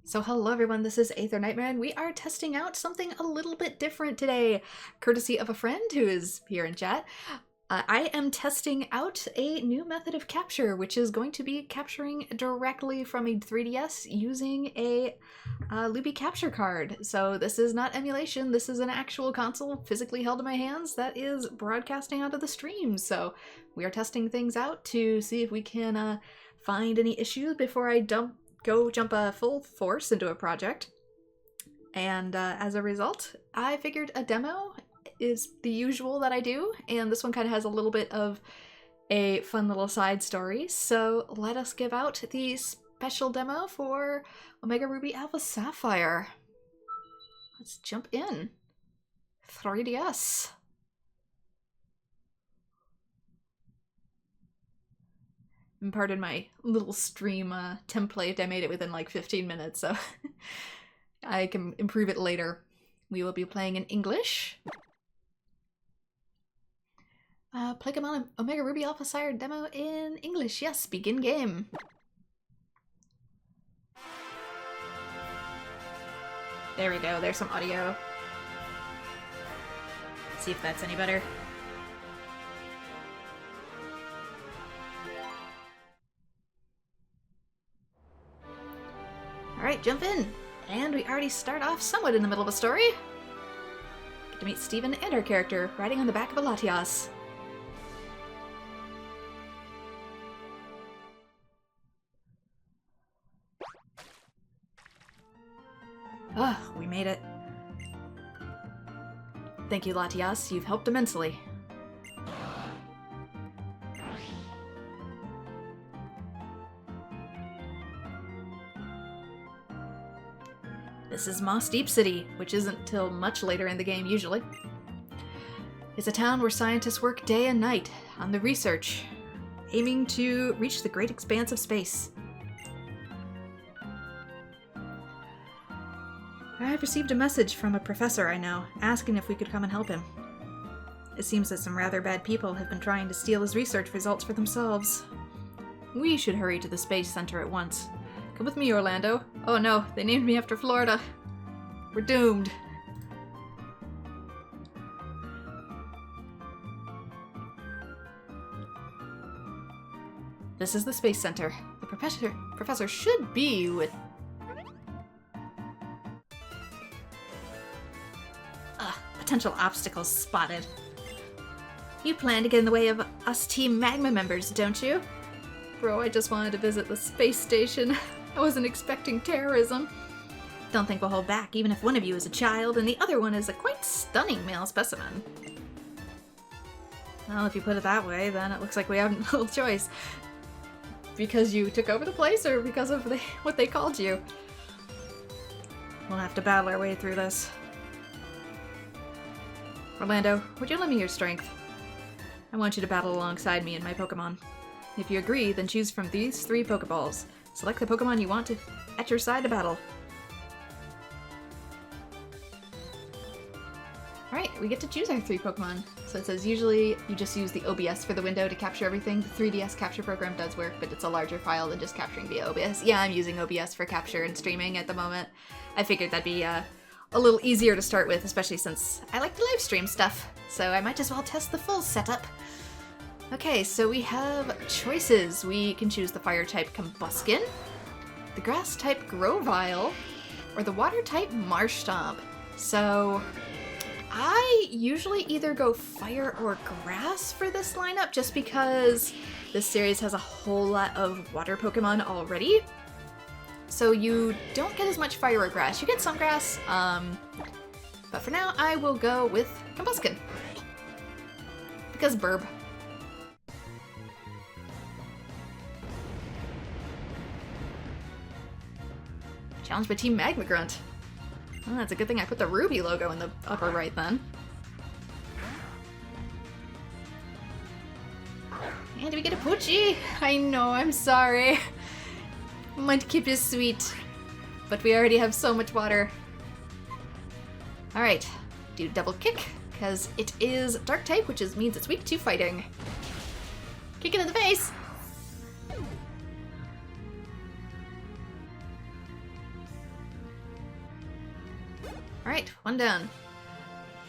So hello everyone, this is Aether Nightmare, and we are testing out something a little bit different today, courtesy of a friend who is here in chat. I am testing out a new method of capture, which is going to be capturing directly from a 3DS using a Loopy capture card. So this is not emulation, this is an actual console physically held in my hands that is broadcasting onto the stream. So we are testing things out to see if we can find any issues before I go jump full force into a project. And as a result, I figured a demo is the usual that I do, and this one kind of has a little bit of a fun little side story. So let us give out the special demo for Omega Ruby Alpha Sapphire. Let's jump in. 3DS. And pardon my little stream template, I made it within like 15 minutes, so I can improve it later. We will be playing in English. Pokémon Omega Ruby Alpha Sapphire demo in English. Yes, begin game. There we go, there's some audio. Let's see if that's any better. Alright, jump in! And we already start off somewhat in the middle of a story. Get to meet Steven and our character, riding on the back of a Latias. Ah, we made it. Thank you, Latias. You've helped immensely. This is Moss Deep City, which isn't till much later in the game usually. It's a town where scientists work day and night on the research, aiming to reach the great expanse of space. I've received a message from a professor I know, asking if we could come and help him. It seems that some rather bad people have been trying to steal his research results for themselves. We should hurry to the Space Center at once. Come with me, Orlando. Oh no, they named me after Florida. We're doomed. This is the Space Center. The professor should be with... Potential obstacles spotted. You plan to get in the way of us Team Magma members, don't you? Bro, I just wanted to visit the space station. I wasn't expecting terrorism. Don't think we'll hold back, even if one of you is a child and the other one is a quite stunning male specimen. Well, if you put it that way, then it looks like we have no choice. Because you took over the place, or because of what they called you? We'll have to battle our way through this. Orlando, would you lend me your strength? I want you to battle alongside me and my Pokémon. If you agree, then choose from these 3 Pokeballs. Select the Pokemon you want at your side to battle. Alright, we get to choose our 3 Pokemon. So it says usually you just use the OBS for the window to capture everything. The 3DS capture program does work, but it's a larger file than just capturing via OBS. Yeah, I'm using OBS for capture and streaming at the moment. I figured that'd be a little easier to start with, especially since I like to live stream stuff. So I might as well test the full setup. Okay, so we have choices. We can choose the fire-type Combuskin, the grass-type Grovyle, or the water-type Marshtomp. So I usually either go fire or grass for this lineup, just because this series has a whole lot of water Pokemon already. So you don't get as much fire or grass. You get some grass, but for now I will go with Combuskin. Because burb. Challenged by Team Magma Grunt. Well, that's a good thing I put the Ruby logo in the upper right then. And do we get a Poochie? I know, I'm sorry. Might keep it sweet, but we already have so much water. Alright, do double kick, because it is dark type, which means it's weak to fighting. Kick it in the face! Alright, one down.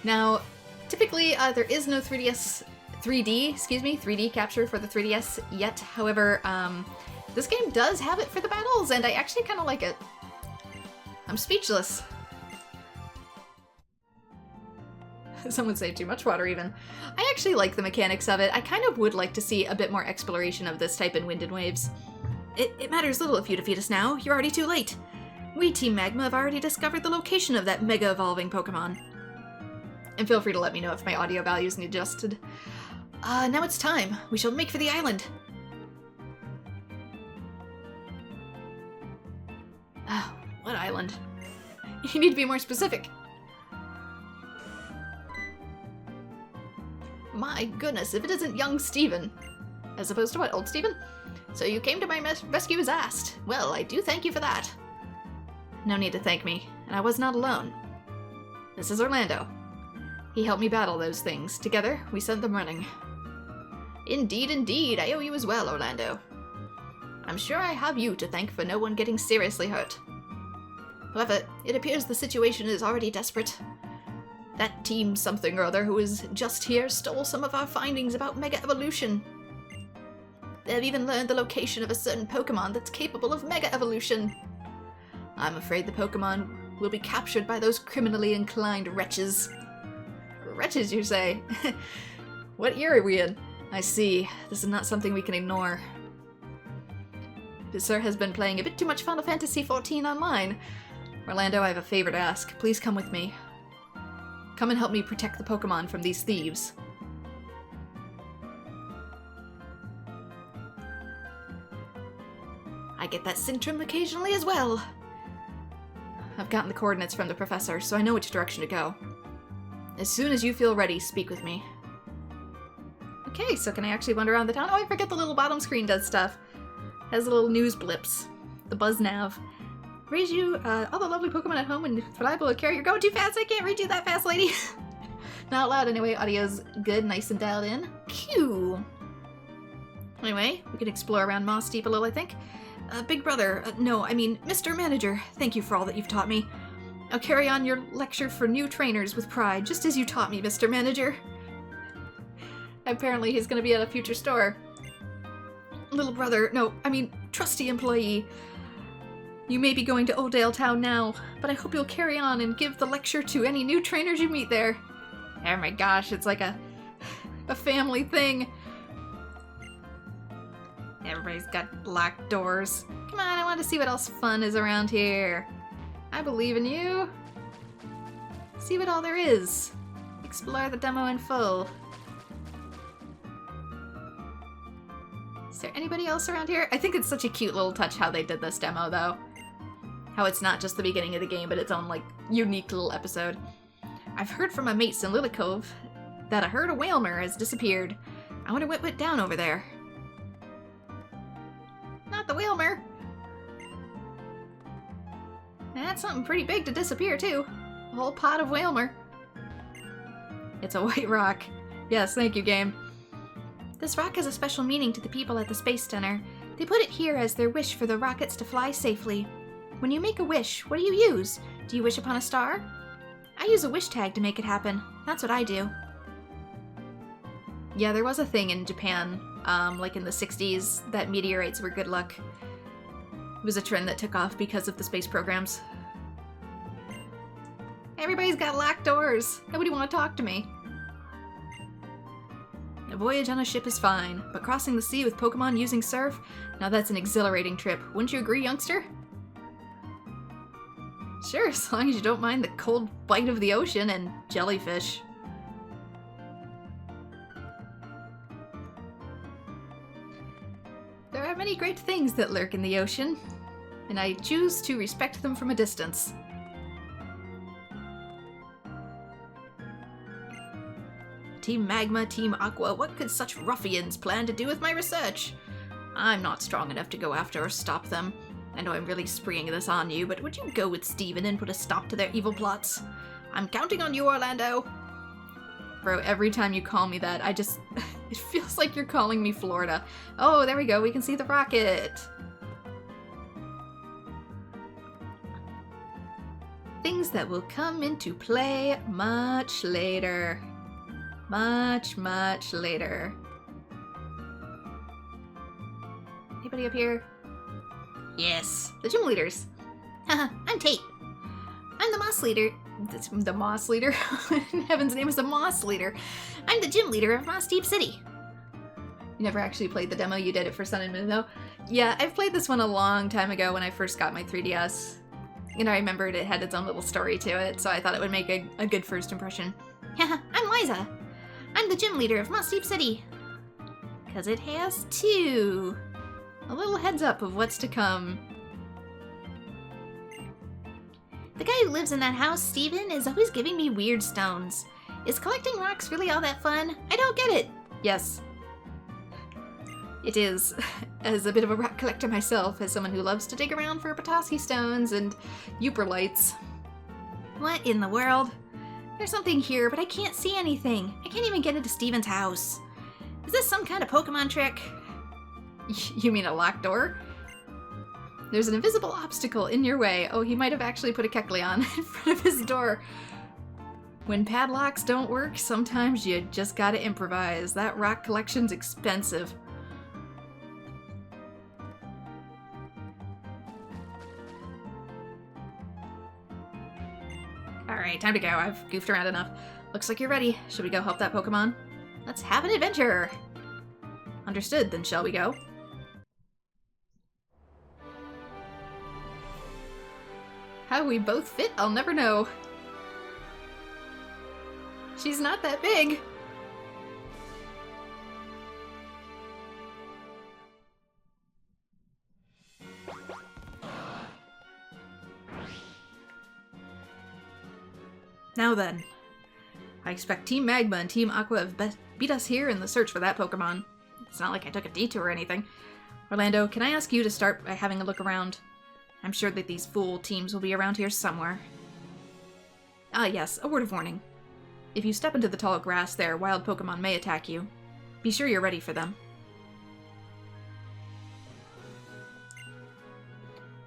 Now, typically there is no 3D capture for the 3DS yet. However, this game does have it for the battles, and I actually kind of like it. I'm speechless. Some would say too much water even. I actually like the mechanics of it. I kind of would like to see a bit more exploration of this type in Wind and Waves. It matters little if you defeat us now. You're already too late. We, Team Magma, have already discovered the location of that mega evolving Pokemon. And feel free to let me know if my audio values need adjusted. Now it's time. We shall make for the island. Oh, what island? You need to be more specific. My goodness, if it isn't young Steven. As opposed to what, old Steven? So you came to my rescue as asked. Well, I do thank you for that. No need to thank me, and I was not alone. This is Orlando. He helped me battle those things. Together, we sent them running. Indeed, indeed, I owe you as well, Orlando. I'm sure I have you to thank for no one getting seriously hurt. However, it appears the situation is already desperate. That team something or other who is just here stole some of our findings about Mega Evolution. They've even learned the location of a certain Pokemon that's capable of Mega Evolution. I'm afraid the Pokemon will be captured by those criminally inclined wretches. Wretches, you say? What year are we in? I see. This is not something we can ignore. Sir has been playing a bit too much Final Fantasy XIV online. Orlando, I have a favor to ask. Please come with me. Come and help me protect the Pokemon from these thieves. I get that syndrome occasionally as well. I've gotten the coordinates from the professor, so I know which direction to go. As soon as you feel ready, speak with me. Okay, so can I actually wander around the town? Oh, I forget the little bottom screen does stuff. Has little news blips. The buzz nav. Raise you all the lovely Pokemon at home and reliable to carry. You're going too fast. I can't read you that fast, lady. Not loud anyway. Audio's good, nice and dialed in. Cue. Anyway, we can explore around Moss Deep a little, I think. Big brother, no, I mean, Mr. Manager, thank you for all that you've taught me. I'll carry on your lecture for new trainers with pride, just as you taught me, Mr. Manager. Apparently he's gonna be at a future store. Little brother, no, I mean, trusty employee. You may be going to Oldale Town now, but I hope you'll carry on and give the lecture to any new trainers you meet there. Oh my gosh, it's like a family thing. Everybody's got locked doors. Come on, I want to see what else fun is around here. I believe in you. See what all there is. Explore the demo in full. Is there anybody else around here? I think it's such a cute little touch how they did this demo, though. How it's not just the beginning of the game, but its own, like, unique little episode. I've heard from my mates in Lily Cove that a herd of Whalmer has disappeared. I wonder what went down over there. Not the Whalmer! That's something pretty big to disappear, too. A whole pot of Whalmer. It's a white rock. Yes, thank you, game. This rock has a special meaning to the people at the Space Center. They put it here as their wish for the rockets to fly safely. When you make a wish, what do you use? Do you wish upon a star? I use a wish tag to make it happen. That's what I do. Yeah, there was a thing in Japan, like in the 60s, that meteorites were good luck. It was a trend that took off because of the space programs. Everybody's got locked doors. Nobody want to talk to me. A voyage on a ship is fine, but crossing the sea with Pokemon using surf? Now that's an exhilarating trip. Wouldn't you agree, youngster? Sure, as long as you don't mind the cold bite of the ocean and jellyfish. There are many great things that lurk in the ocean, and I choose to respect them from a distance. Team Magma, Team Aqua, what could such ruffians plan to do with my research? I'm not strong enough to go after or stop them. I know I'm really springing this on you, but would you go with Steven and put a stop to their evil plots? I'm counting on you, Orlando! Bro, every time you call me that, I just... it feels like you're calling me Florida. Oh, there we go, we can see the rocket! Things that will come into play much later. Much later. Anybody up here? Yes, the gym leaders. Haha, I'm Tate. I'm the Moss Leader. The Moss Leader? In heaven's name is the Moss Leader. I'm the gym leader of Moss Deep City. You never actually played the demo, you did it for Sun and Moon though? Yeah, I've played this one a long time ago when I first got my 3DS. You know, I remembered it had its own little story to it, so I thought it would make a good first impression. Haha, I'm Liza. I'm the gym leader of Moss Deep City. 'Cause it has two. A little heads up of what's to come. The guy who lives in that house, Steven, is always giving me weird stones. Is collecting rocks really all that fun? I don't get it. Yes. It is. As a bit of a rock collector myself, as someone who loves to dig around for Petoskey stones and Euperlites. What in the world? There's something here, but I can't see anything. I can't even get into Steven's house. Is this some kind of Pokemon trick? You mean a locked door? There's an invisible obstacle in your way. Oh, he might have actually put a Kecleon in front of his door. When padlocks don't work, sometimes you just gotta improvise. That rock collection's expensive. Alright, time to go. I've goofed around enough. Looks like you're ready. Should we go help that Pokemon? Let's have an adventure! Understood, then shall we go? How we both fit, I'll never know. She's not that big. Now then, I expect Team Magma and Team Aqua have beat us here in the search for that Pokemon. It's not like I took a detour or anything. Orlando, can I ask you to start by having a look around? I'm sure that these fool teams will be around here somewhere. Ah yes, a word of warning. If you step into the tall grass there, wild Pokemon may attack you. Be sure you're ready for them.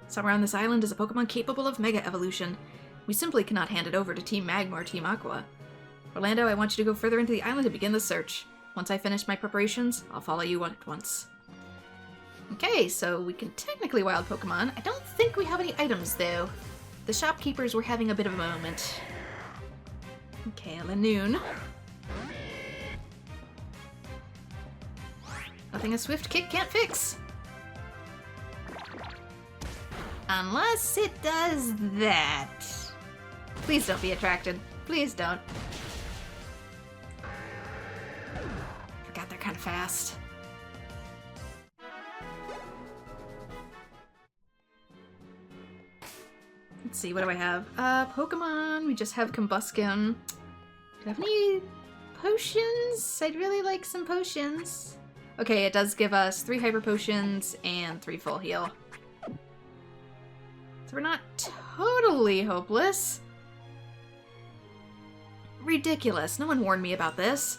Somewhere on this island is a Pokemon capable of Mega Evolution. We simply cannot hand it over to Team Magma or Team Aqua. Orlando, I want you to go further into the island and begin the search. Once I finish my preparations, I'll follow you at once. Okay, so we can technically wild Pokemon. I don't think we have any items, though. The shopkeepers were having a bit of a moment. Okay, Lanoon. Nothing a swift kick can't fix. Unless it does that. Please don't be attracted. Please don't. Forgot they're kind of fast. Let's see, what do I have? Pokemon, we just have Combuskin. Do I have any potions? I'd really like some potions. Okay, it does give us 3 Hyper Potions and 3 Full Heal. So we're not totally hopeless. Ridiculous, no one warned me about this.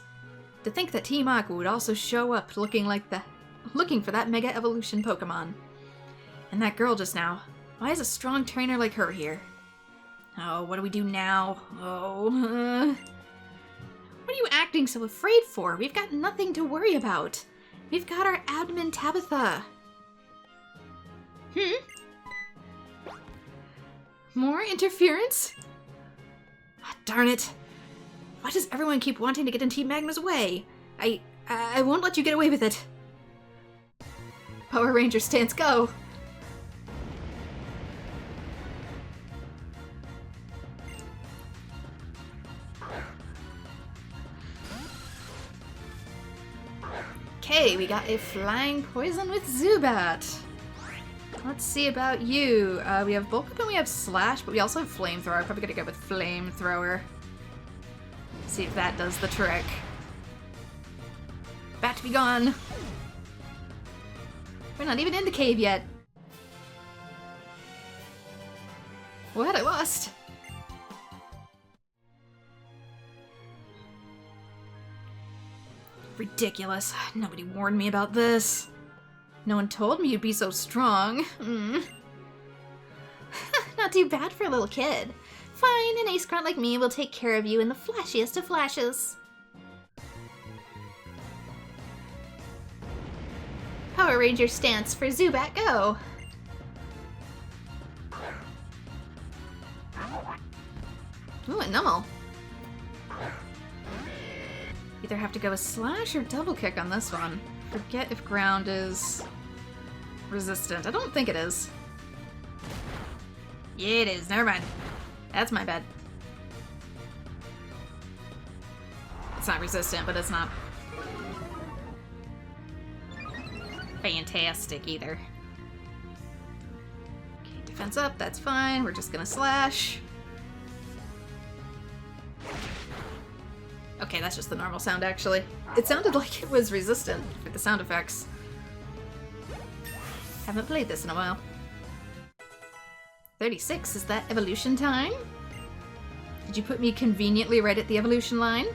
To think that Team Aqua would also show up looking for that Mega Evolution Pokemon. And that girl just now. Why is a strong trainer like her here? Oh, what do we do now? Oh, What are you acting so afraid for? We've got nothing to worry about. We've got our admin Tabitha. More interference? Ah, darn it. Why does everyone keep wanting to get in Team Magma's way? I won't let you get away with it. Power Ranger stance, go! Okay, we got a Flying Poison with Zubat. Let's see about you. We have Bulk Up and we have Slash, but we also have Flamethrower. Probably gonna go with Flamethrower. See if that does the trick. Bat be gone. We're not even in the cave yet. What? I lost. Ridiculous. Nobody warned me about this. No one told me you'd be so strong. Not too bad for a little kid. Fine, an ace grunt like me will take care of you in the flashiest of flashes. Power Ranger stance for Zubat Go! Ooh, a Nummel. Either have to go with Slash or Double Kick on this one. Forget if ground is resistant. I don't think it is. Yeah, it is. Never mind. That's my bad. It's not resistant, but it's not fantastic either. Okay, defense up. That's fine. We're just gonna Slash. Okay, that's just the normal sound, actually. It sounded like it was resistant with the sound effects. Haven't played this in a while. 36, is that evolution time? Did you put me conveniently right at the evolution line?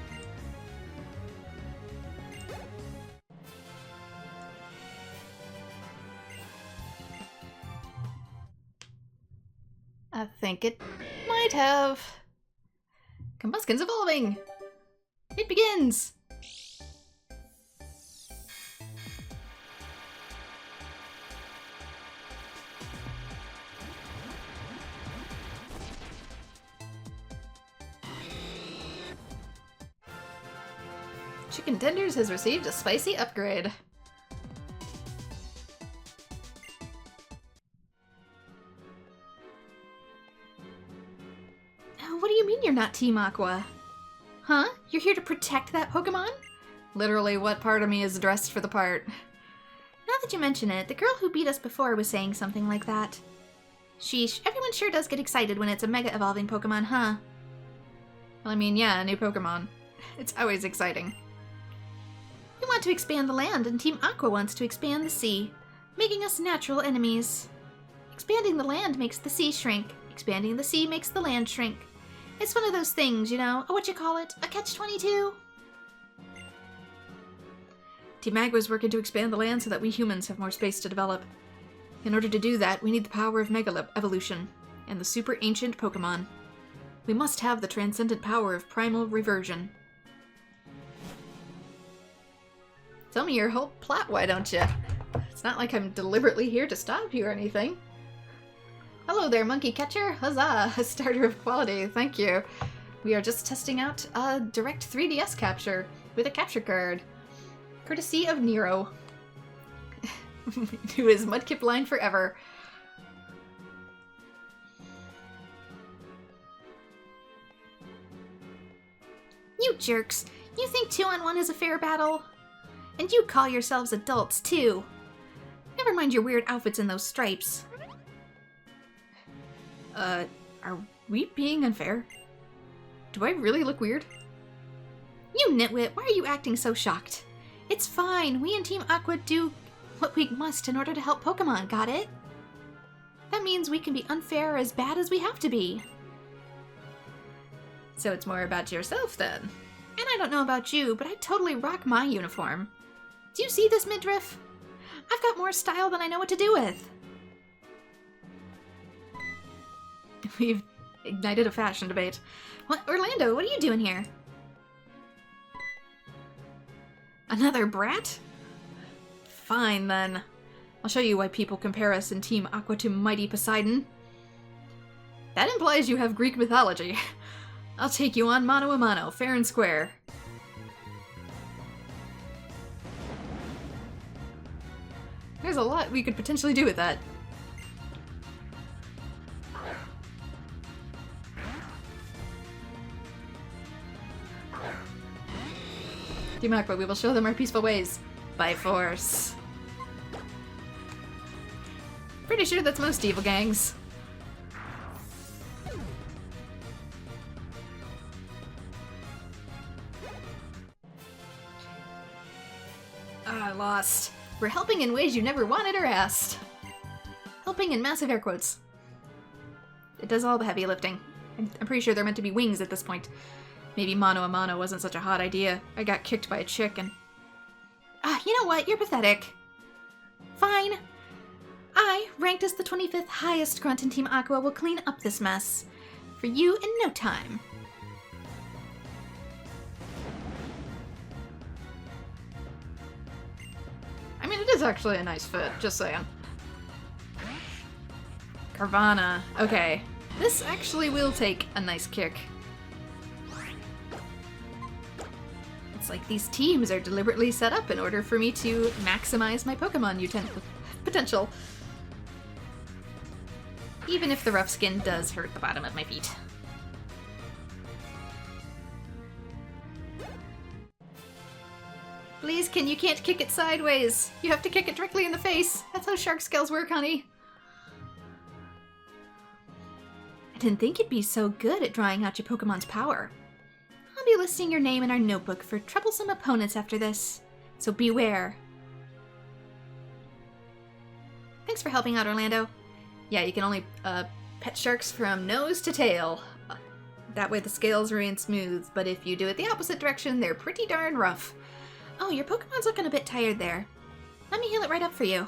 I think it might have. Combustion's evolving! It begins! Chicken Tenders has received a spicy upgrade. What do you mean you're not Team Aqua? Huh? You're here to protect that Pokemon? Literally, what part of me is dressed for the part? Now that you mention it, the girl who beat us before was saying something like that. Sheesh, everyone sure does get excited when it's a Mega Evolving Pokemon, huh? Well, I mean, yeah, a new Pokemon. It's always exciting. We want to expand the land, and Team Aqua wants to expand the sea, making us natural enemies. Expanding the land makes the sea shrink. Expanding the sea makes the land shrink. It's one of those things, you know, what you call it, a catch-22? Team Aqua's working to expand the land so that we humans have more space to develop. In order to do that, we need the power of Mega Evolution and the super ancient Pokemon. We must have the transcendent power of primal reversion. Tell me your whole plot, why don't you? It's not like I'm deliberately here to stop you or anything. Hello there, Monkey Catcher! Huzzah! A starter of quality, thank you. We are just testing out a direct 3DS capture with a capture card. Courtesy of Nero. Who is Mudkip line forever. You jerks! You think 2-on-1 is a fair battle? And you call yourselves adults, too. Never mind your weird outfits and those stripes. Are we being unfair? Do I really look weird? You nitwit, why are you acting so shocked? It's fine, we in Team Aqua do what we must in order to help Pokemon, got it? That means we can be unfair or as bad as we have to be. So it's more about yourself, then? And I don't know about you, but I totally rock my uniform. Do you see this midriff? I've got more style than I know what to do with. We've ignited a fashion debate. What, Orlando, what are you doing here? Another brat? Fine, then. I'll show you why people compare us in Team Aqua to mighty Poseidon. That implies you have Greek mythology. I'll take you on mano a mano, fair and square. There's a lot we could potentially do with that. Team Aqua, we will show them our peaceful ways. By force. Pretty sure that's most evil gangs. I lost. We're helping in ways you never wanted or asked. Helping in massive air quotes. It does all the heavy lifting. I'm pretty sure they're meant to be wings at this point. Maybe mano a mano wasn't such a hot idea. I got kicked by a chick and... You know what? You're pathetic. Fine. I, ranked as the 25th highest grunt in Team Aqua, will clean up this mess. for you in no time. I mean, it is actually a nice fit, just saying. Carvana. Okay. This actually will take a nice kick. It's like these teams are deliberately set up in order for me to maximize my Pokemon potential. Even if the rough skin does hurt the bottom of my feet. Blaziken, you can't kick it sideways. You have to kick it directly in the face. That's how shark scales work, honey. I didn't think you'd be so good at drawing out your Pokemon's power. I'll be listing your name in our notebook for troublesome opponents after this, so beware. Thanks for helping out, Orlando. Yeah, you can only pet sharks from nose to tail. That way the scales remain smooth, but if you do it the opposite direction, they're pretty darn rough. Oh, your Pokemon's looking a bit tired there. Let me heal it right up for you.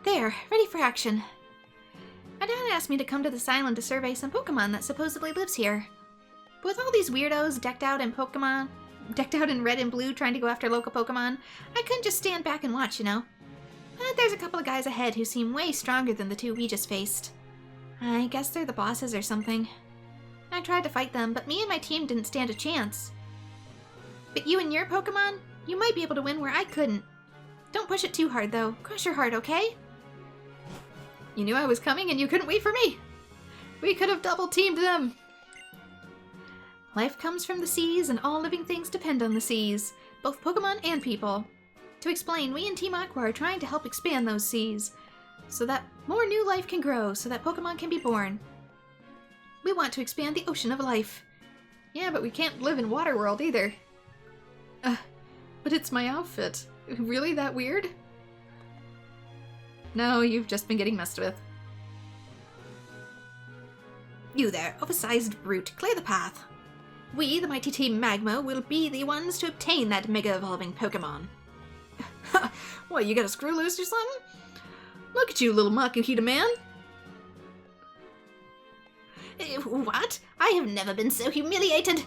There, ready for action. My dad asked me to come to this island to survey some Pokemon that supposedly lives here. But with all these weirdos decked out in red and blue trying to go after local Pokemon, I couldn't just stand back and watch, you know. But there's a couple of guys ahead who seem way stronger than the two we just faced. I guess they're the bosses or something. I tried to fight them, but me and my team didn't stand a chance. But you and your Pokemon, you might be able to win where I couldn't. Don't push it too hard, though. Cross your heart, okay? You knew I was coming and you couldn't wait for me. We could have double-teamed them. Life comes from the seas, and all living things depend on the seas, both Pokemon and people. To explain, we in Team Aqua are trying to help expand those seas, so that more new life can grow, so that Pokemon can be born. We want to expand the ocean of life. Yeah, but we can't live in Waterworld either. But it's my outfit. Really that weird? No, you've just been getting messed with. You there, oversized brute, clear the path. We, the mighty Team Magma, will be the ones to obtain that mega-evolving Pokemon. What, you got a screw loose or something? Look at you, little Makuhita man. What? I have never been so humiliated.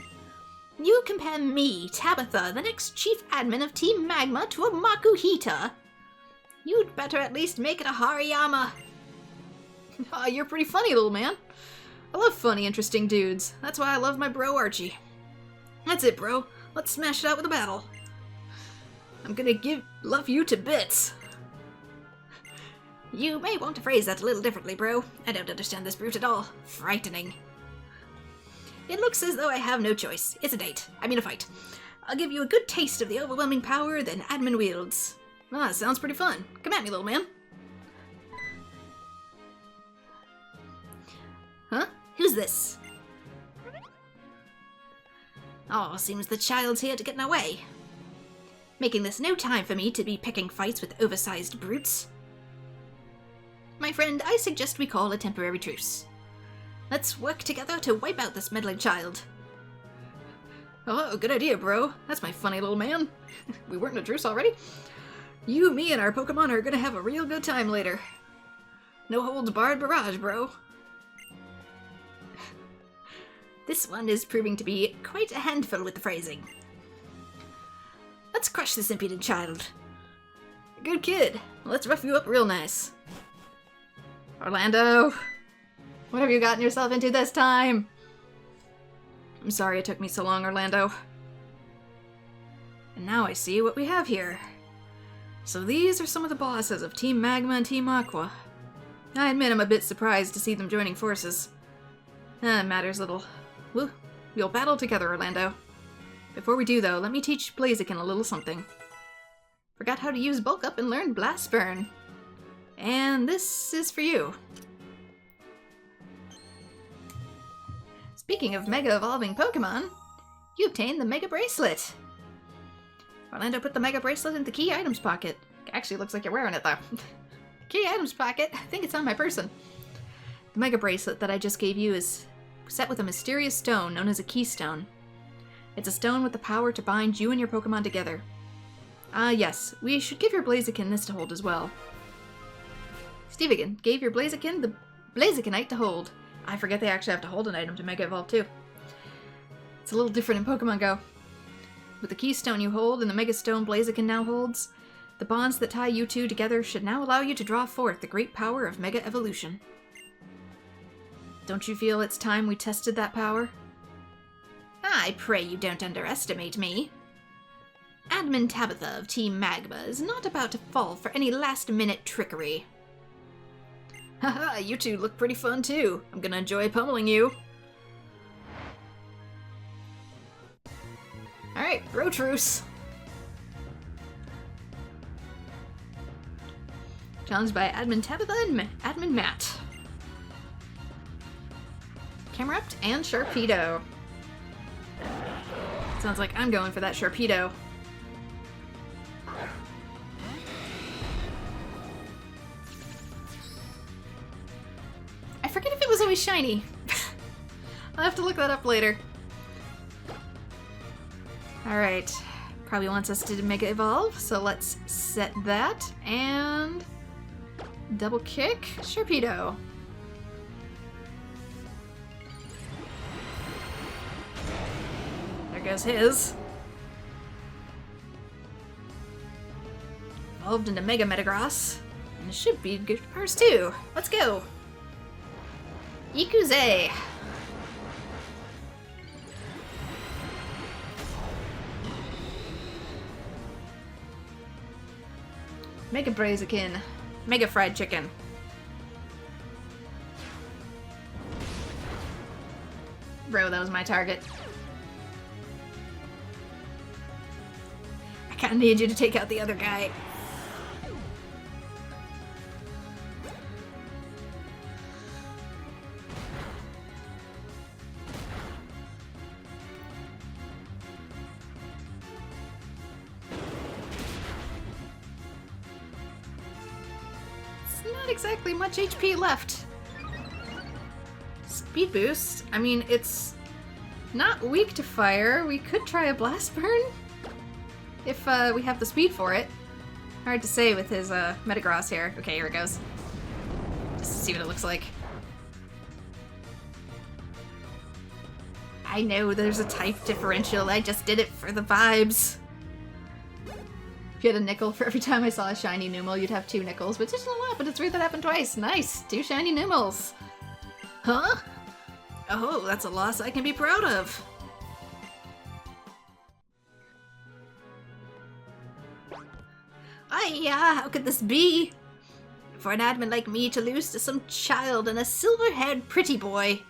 You compare me, Tabitha, the next chief admin of Team Magma, to a Makuhita? You'd better at least make it a Hariyama. Oh, you're pretty funny, little man. I love funny, interesting dudes. That's why I love my bro Archie. That's it, bro. Let's smash it out with a battle. I'm gonna love you to bits. You may want to phrase that a little differently, bro. I don't understand this brute at all. Frightening. It looks as though I have no choice. It's a fight. I'll give you a good taste of the overwhelming power that admin wields. Ah, sounds pretty fun. Come at me, little man. Huh? Who's this? Oh, seems the child's here to get in our way. Making this no time for me to be picking fights with oversized brutes. My friend, I suggest we call a temporary truce. Let's work together to wipe out this meddling child. Oh, good idea, bro. That's my funny little man. We weren't in a truce already? You, me, and our Pokemon are gonna have a real good time later. No holds barred barrage, bro. This one is proving to be quite a handful with the phrasing. Let's crush this impudent child. Good kid. Let's rough you up real nice. Orlando, what have you gotten yourself into this time? I'm sorry it took me so long, Orlando. And now I see what we have here. So these are some of the bosses of Team Magma and Team Aqua. I admit I'm a bit surprised to see them joining forces. Matters little. We'll battle together, Orlando. Before we do, though, let me teach Blaziken a little something. Forgot how to use Bulk Up and learned Blast Burn. And this is for you. Speaking of Mega Evolving Pokemon, you obtained the Mega Bracelet. Orlando put the Mega Bracelet in the Key Items pocket. Actually, looks like you're wearing it, though. Key Items pocket? I think it's on my person. The Mega Bracelet that I just gave you is set with a mysterious stone known as a Keystone. It's a stone with the power to bind you and your Pokemon together. Yes, we should give your Blaziken this to hold as well. Stevigan gave your Blaziken the Blazikenite to hold. I forget they actually have to hold an item to Mega Evolve too. It's a little different in Pokemon Go. With the Keystone you hold and the Mega Stone Blaziken now holds, the bonds that tie you two together should now allow you to draw forth the great power of Mega Evolution. Don't you feel it's time we tested that power? I pray you don't underestimate me. Admin Tabitha of Team Magma is not about to fall for any last-minute trickery. Haha, you two look pretty fun too. I'm gonna enjoy pummeling you. Alright, bro truce. Challenged by Admin Tabitha and Admin Matt. Camerupt and Sharpedo. Sounds like I'm going for that Sharpedo. I forget if it was always shiny. I'll have to look that up later. Alright. Probably wants us to Mega Evolve, so let's set that and double kick Sharpedo. There goes his. Evolved into Mega Metagross. And it should be good for ours too. Let's go! Ikuze! Mega Blaziken. Mega Fried Chicken. Bro, that was my target. I kinda need you to take out the other guy. Not exactly much HP left. Speed boost? I mean, it's not weak to fire. We could try a blast burn if we have the speed for it. Hard to say with his Metagross here. Okay, here it goes. Just to see what it looks like. I know there's a type differential. I just did it for the vibes. If you had a nickel for every time I saw a shiny Numel, you'd have 2 nickels, which isn't a lot, but it's weird that happened twice. Nice! 2 shiny Numels! Huh? Oh, that's a loss I can be proud of! How could this be? For an admin like me to lose to some child and a silver-haired pretty boy.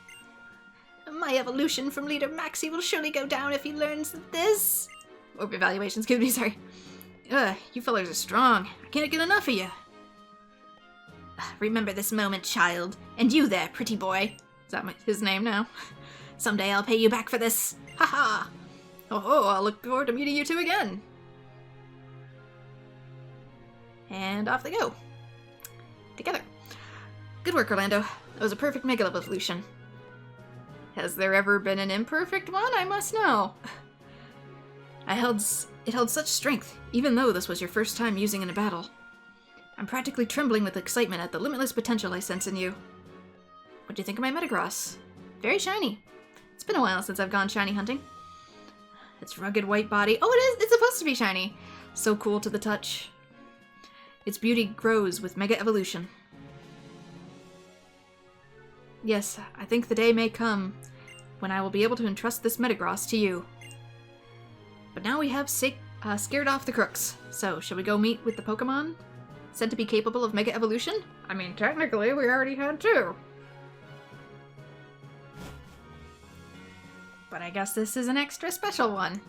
My evolution from Leader Maxie will surely go down if he learns this. Orb evaluation, excuse me, sorry. You fellas are strong. I can't get enough of you. Remember this moment, child. And you there, pretty boy. Is that his name now? Someday I'll pay you back for this. Ha-ha! Oh, I'll look forward to meeting you two again. And off they go. Together. Good work, Orlando. That was a perfect Mega Evolution. Has there ever been an imperfect one? I must know. It held such strength, even though this was your first time using it in a battle. I'm practically trembling with excitement at the limitless potential I sense in you. What do you think of my Metagross? Very shiny. It's been a while since I've gone shiny hunting. Its rugged white body. Oh, it is! It's supposed to be shiny! So cool to the touch. Its beauty grows with Mega Evolution. Yes, I think the day may come when I will be able to entrust this Metagross to you. But now we have scared off the crooks. So, shall we go meet with the Pokémon said to be capable of Mega Evolution? I mean, technically, we already had 2. But I guess this is an extra special one.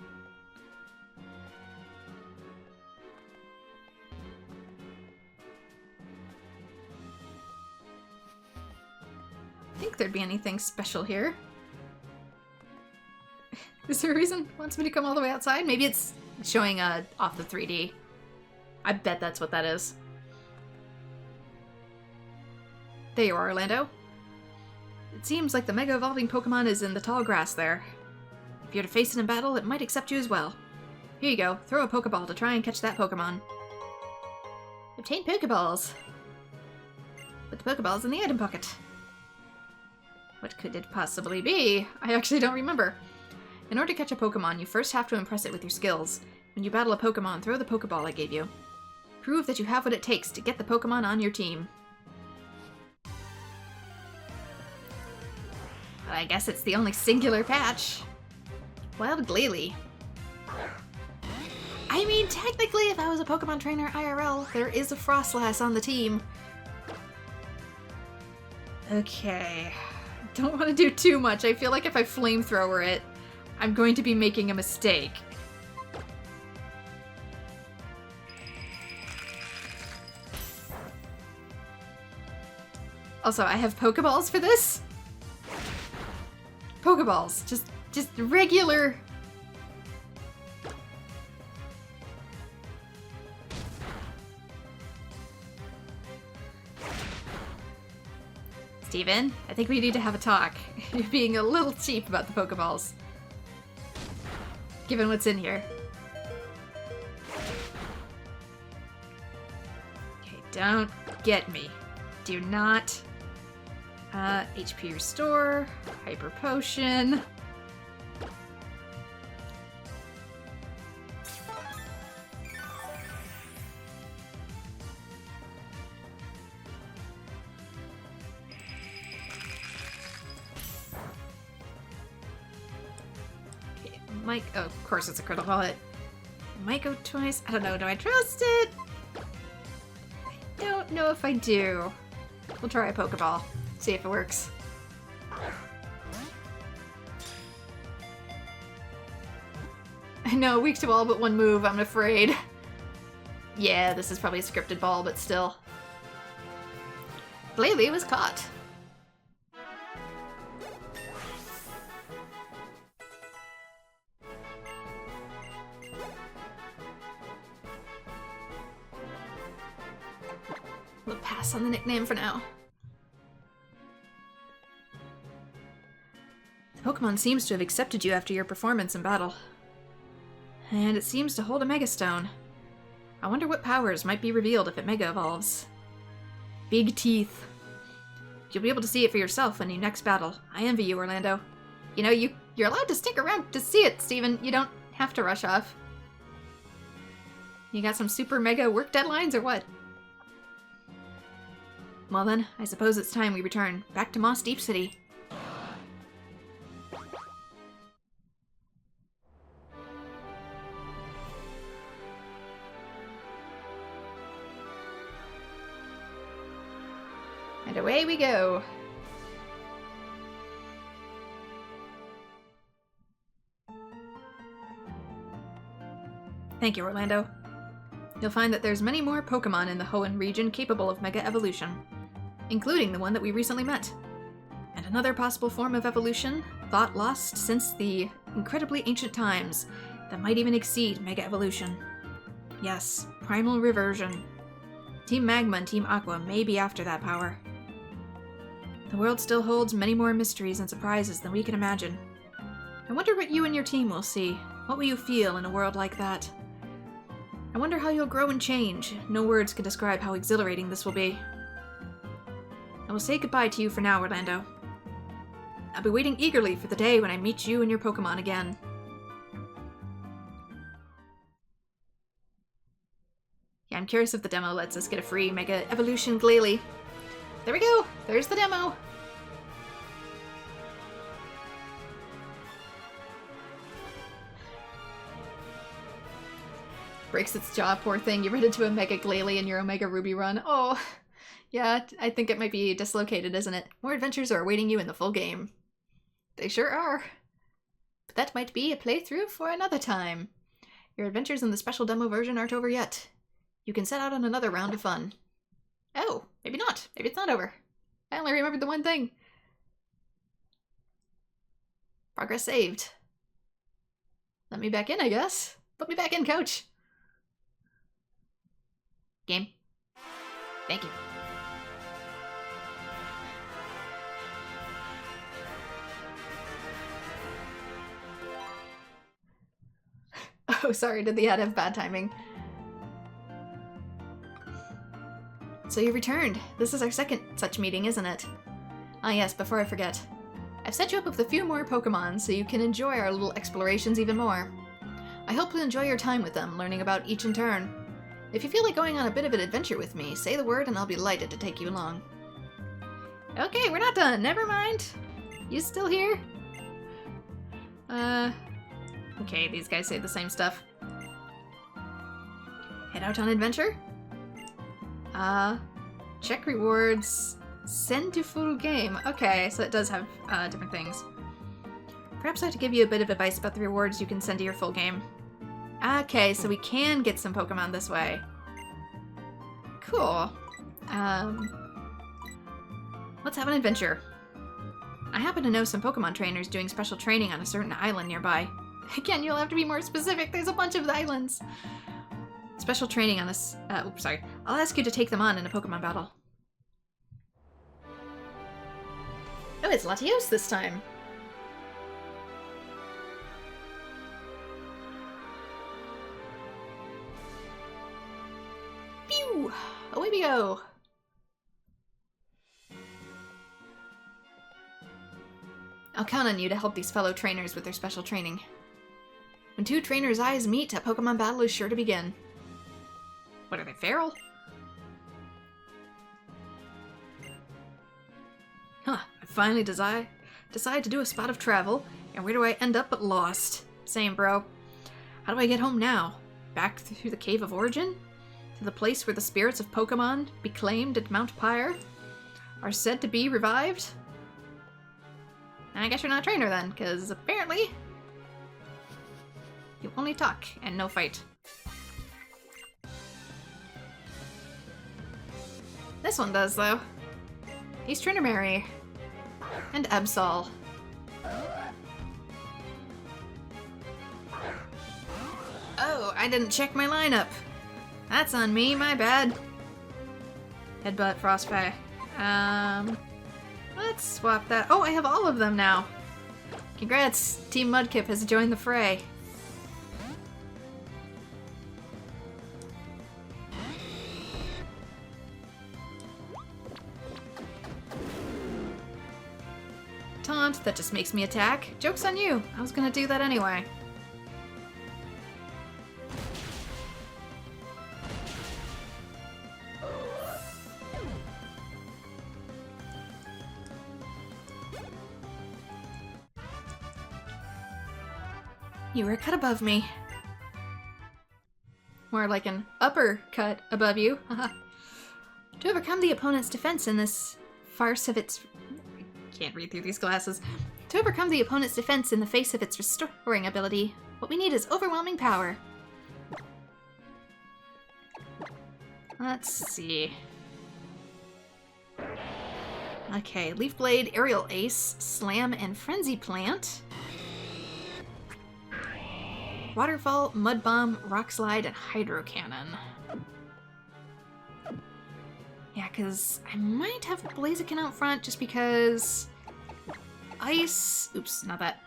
I think there'd be anything special here. Is there a reason it wants me to come all the way outside? Maybe it's showing off the 3D. I bet that's what that is. There you are, Orlando. It seems like the Mega Evolving Pokemon is in the tall grass there. If you're to face it in battle, it might accept you as well. Here you go. Throw a Pokeball to try and catch that Pokemon. Obtain Pokeballs. the Pokeball's in the item pocket. What could it possibly be? I actually don't remember. In order to catch a Pokemon, you first have to impress it with your skills. When you battle a Pokemon, throw the Pokeball I gave you. Prove that you have what it takes to get the Pokemon on your team. Well, I guess it's the only singular patch. Wild Glalie. I mean, technically, if I was a Pokemon trainer IRL, there is a Frostlass on the team. Okay. Don't want to do too much. I feel like if I flamethrower it, I'm going to be making a mistake. Also, I have Pokeballs for this. Pokeballs. Just regular... Steven, I think we need to have a talk. You're being a little cheap about the Pokeballs. Given what's in here. Okay, don't get me. Do not. HP Restore, Hyper Potion. Mike, oh, of course it's a critical hit. Might go twice. I don't know. Do I trust it? I don't know if I do. We'll try a Pokeball. See if it works. I know, weak to all but one move, I'm afraid. Yeah, this is probably a scripted ball, but still. Glalie was caught. We'll pass on the nickname for now. The Pokemon seems to have accepted you after your performance in battle. And it seems to hold a Mega Stone. I wonder what powers might be revealed if it Mega Evolves. Big teeth. You'll be able to see it for yourself when you next battle. I envy you, Orlando. You know, you're allowed to stick around to see it, Steven. You don't have to rush off. You got some super mega work deadlines or what? Well then, I suppose it's time we return back to Moss Deep City. And away we go. Thank you, Orlando. You'll find that there's many more Pokemon in the Hoenn region capable of Mega Evolution, including the one that we recently met. And another possible form of evolution, thought lost since the incredibly ancient times, that might even exceed Mega Evolution. Yes, Primal Reversion. Team Magma and Team Aqua may be after that power. The world still holds many more mysteries and surprises than we can imagine. I wonder what you and your team will see. What will you feel in a world like that? I wonder how you'll grow and change. No words can describe how exhilarating this will be. I will say goodbye to you for now, Orlando. I'll be waiting eagerly for the day when I meet you and your Pokemon again. Yeah, I'm curious if the demo lets us get a free Mega Evolution Glalie. There we go! There's the demo! Breaks its jaw, poor thing. You run into a Mega Glalie in your Omega Ruby run. Oh, yeah, I think it might be dislocated, isn't it? More adventures are awaiting you in the full game. They sure are. But that might be a playthrough for another time. Your adventures in the special demo version aren't over yet. You can set out on another round of fun. Oh, maybe not. Maybe it's not over. I only remembered the one thing. Progress saved. Let me back in, I guess. Put me back in, coach. Game. Thank you. Oh, sorry, did the ad have bad timing? So you returned. This is our second such meeting, isn't it? Ah yes, before I forget. I've set you up with a few more Pokemon so you can enjoy our little explorations even more. I hope you'll enjoy your time with them, learning about each in turn. If you feel like going on a bit of an adventure with me, say the word and I'll be delighted to take you along. Okay, we're not done. Never mind. You still here? Okay, these guys say the same stuff. Head out on adventure? Check rewards. Send to full game. Okay, so it does have different things. Perhaps I have to give you a bit of advice about the rewards you can send to your full game. Okay, so we can get some Pokemon this way. Cool. Let's have an adventure. I happen to know some Pokemon trainers doing special training on a certain island nearby. Again, you'll have to be more specific. There's a bunch of islands. Special training on this. Oops, sorry. I'll ask you to take them on in a Pokemon battle. Oh, it's Latios this time. Pew! Away we go. I'll count on you to help these fellow trainers with their special training. When two trainers' eyes meet, a Pokemon battle is sure to begin. What are they, feral? Huh, I finally decide to do a spot of travel, and where do I end up but lost? Same, bro. How do I get home now? Back through the Cave of Origin? To the place where the spirits of Pokemon, beclaimed at Mount Pyre, are said to be revived? I guess you're not a trainer then, because apparently you only talk and no fight. This one does, though. He's Trinomary. And Absol. Oh, I didn't check my lineup. That's on me, my bad. Headbutt, Frostbite. Let's swap that. Oh, I have all of them now. Congrats, Team Mudkip has joined the fray. Taunt, that just makes me attack. Joke's on you. I was gonna do that anyway. You were a cut above me. More like an uppercut above you. To overcome the opponent's defense in this farce of its... I can't read through these glasses. To overcome the opponent's defense in the face of its restoring ability, what we need is overwhelming power. Let's see. Okay, Leaf Blade, Aerial Ace, Slam, and Frenzy Plant. Waterfall, Mud Bomb, Rock Slide, and Hydro Cannon. Yeah, because I might have Blaziken out front just because... Ice... Oops, not that.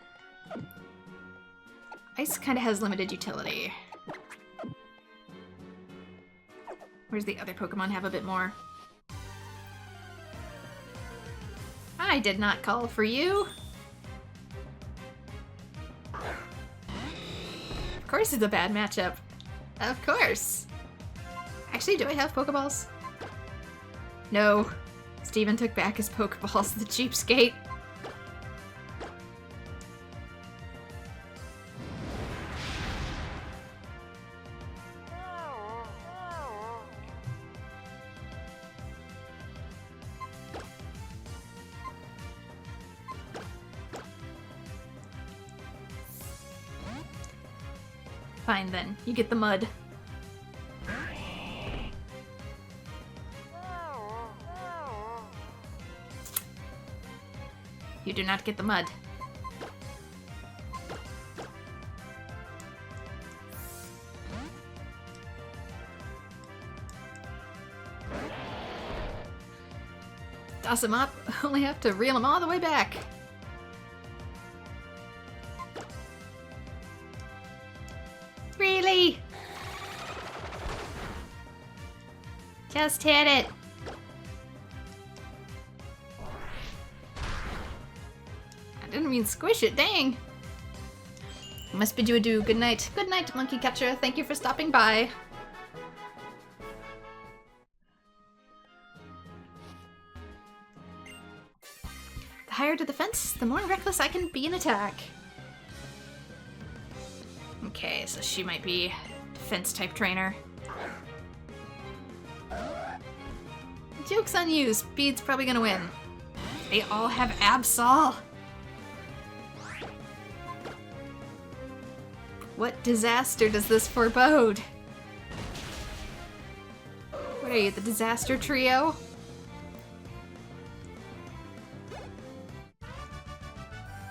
Ice kind of has limited utility. Where's the other Pokemon have a bit more? I did not call for you! Of course it's a bad matchup. Of course. Actually, do I have Pokeballs? No. Steven took back his Pokeballs, the cheapskate. Fine then, you get the mud. You do not get the mud. Toss him up, only have to reel him all the way back. Really? Just hit it. Didn't mean squish it, dang! I must bid you adieu. Good night. Good night, monkey catcher. Thank you for stopping by. The higher the defense, the more reckless I can be in attack. Okay, so she might be defense-type trainer. Joke's on you. Speed's probably gonna win. They all have Absol. What disaster does this forebode? What are you, the disaster trio?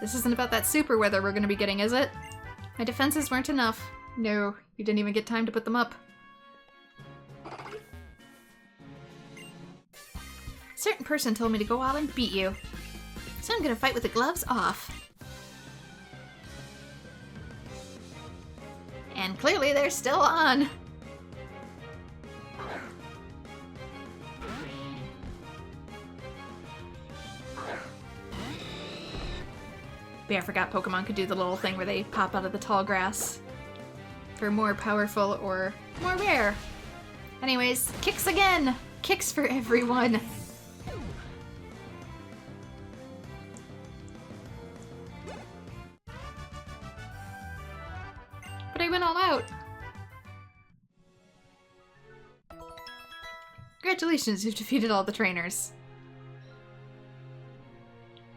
This isn't about that super weather we're gonna be getting, is it? My defenses weren't enough. No, you didn't even get time to put them up. A certain person told me to go out and beat you. So I'm gonna fight with the gloves off. And clearly they're still on. But yeah, I forgot Pokemon could do the little thing where they pop out of the tall grass. For more powerful or more rare. Anyways, kicks again! Kicks for everyone! But I went all out! Congratulations, you've defeated all the trainers.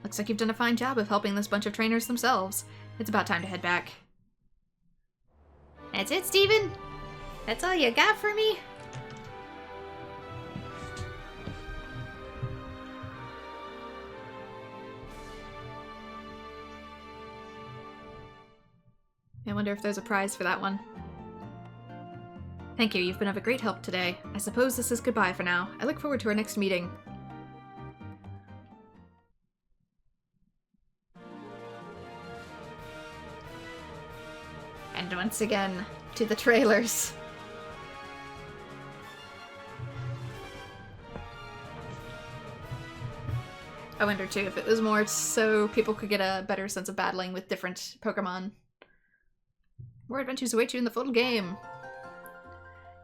Looks like you've done a fine job of helping this bunch of trainers themselves. It's about time to head back. That's it, Steven? That's all you got for me? I wonder if there's a prize for that one. Thank you, you've been of a great help today. I suppose this is goodbye for now. I look forward to our next meeting. And once again, to the trailers. I wonder too if it was more so people could get a better sense of battling with different Pokemon. More adventures await you in the full game.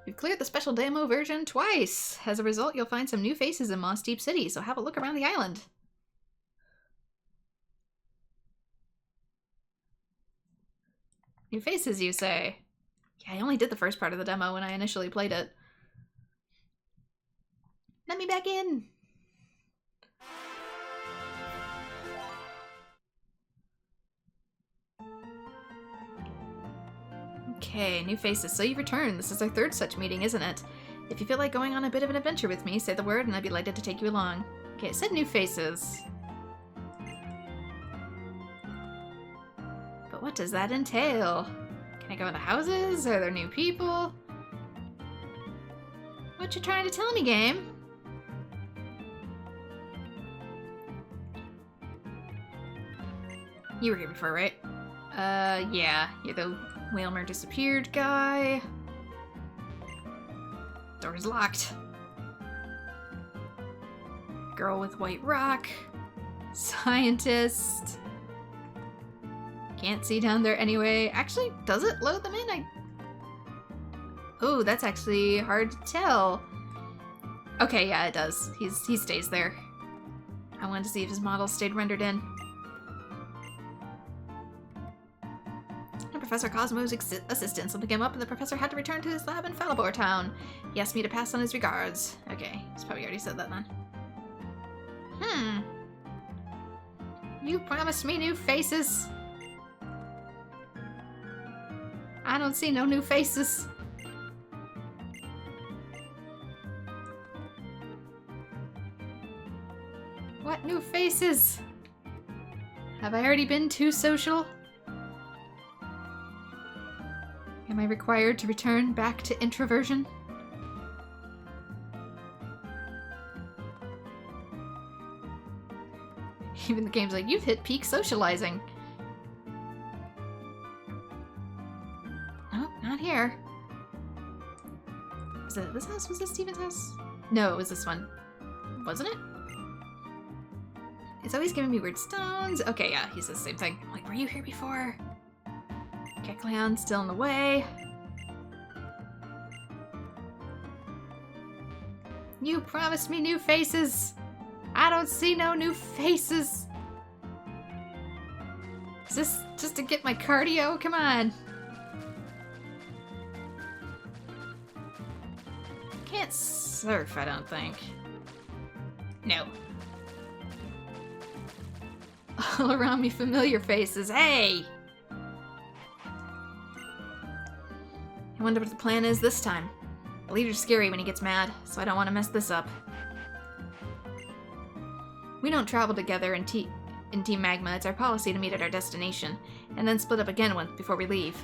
You've cleared the special demo version twice. As a result, you'll find some new faces in Moss Deep City, so have a look around the island. New faces, you say? Yeah, I only did the first part of the demo when I initially played it. Let me back in! Okay, new faces. So you've returned. This is our third such meeting, isn't it? If you feel like going on a bit of an adventure with me, say the word and I'd be delighted to take you along. Okay, it said new faces. But what does that entail? Can I go into houses? Are there new people? What you trying to tell me, game? You were here before, right? Yeah. You're the Whalmer disappeared guy. Door's locked. Girl with white rock. Scientist. Can't see down there anyway. Actually, does it load them in? Oh, that's actually hard to tell. Okay, yeah, it does. He stays there. I wanted to see if his model stayed rendered in. Professor Cosmo's assistant. Something came up and the professor had to return to his lab in Falibor Town. He asked me to pass on his regards. Okay, he's probably already said that then. You promised me new faces. I don't see no new faces. What new faces? Have I already been too social? Am I required to return back to introversion? Even the game's like, you've hit peak socializing. Oh, not here. Was it this house? Was this Steven's house? No, it was this one. Wasn't it? It's always giving me weird stones. Okay, yeah, he says the same thing. I'm like, were you here before? Kecleon still in the way. You promised me new faces. I don't see no new faces. Is this just to get my cardio? Come on. Can't surf, I don't think. No. All around me familiar faces. Hey! I wonder what the plan is this time. The leader's scary when he gets mad, so I don't want to mess this up. We don't travel together in Team Magma. It's our policy to meet at our destination, and then split up again before we leave.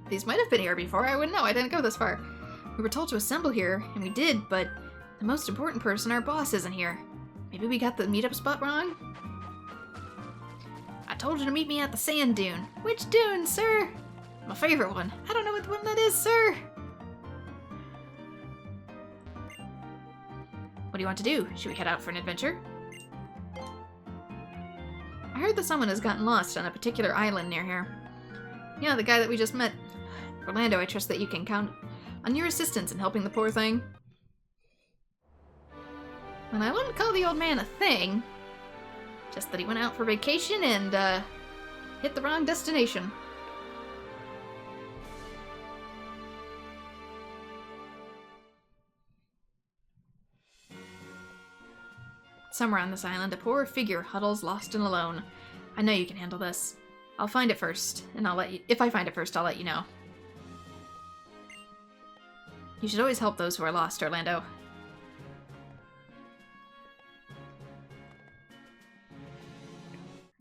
These might have been here before. I wouldn't know. I didn't go this far. We were told to assemble here, and we did, but the most important person, our boss, isn't here. Maybe we got the meetup spot wrong? I told you to meet me at the sand dune. Which dune, sir? My favorite one. I don't know what one that is, sir. What do you want to do? Should we head out for an adventure? I heard that someone has gotten lost on a particular island near here. Yeah, the guy that we just met. Orlando, I trust that you can count on your assistance in helping the poor thing. Well, I wouldn't call the old man a thing. Just that he went out for vacation and, hit the wrong destination. Somewhere on this island, a poor figure huddles lost and alone. I know you can handle this. I'll find it first, and if I find it first, I'll let you know. You should always help those who are lost, Orlando.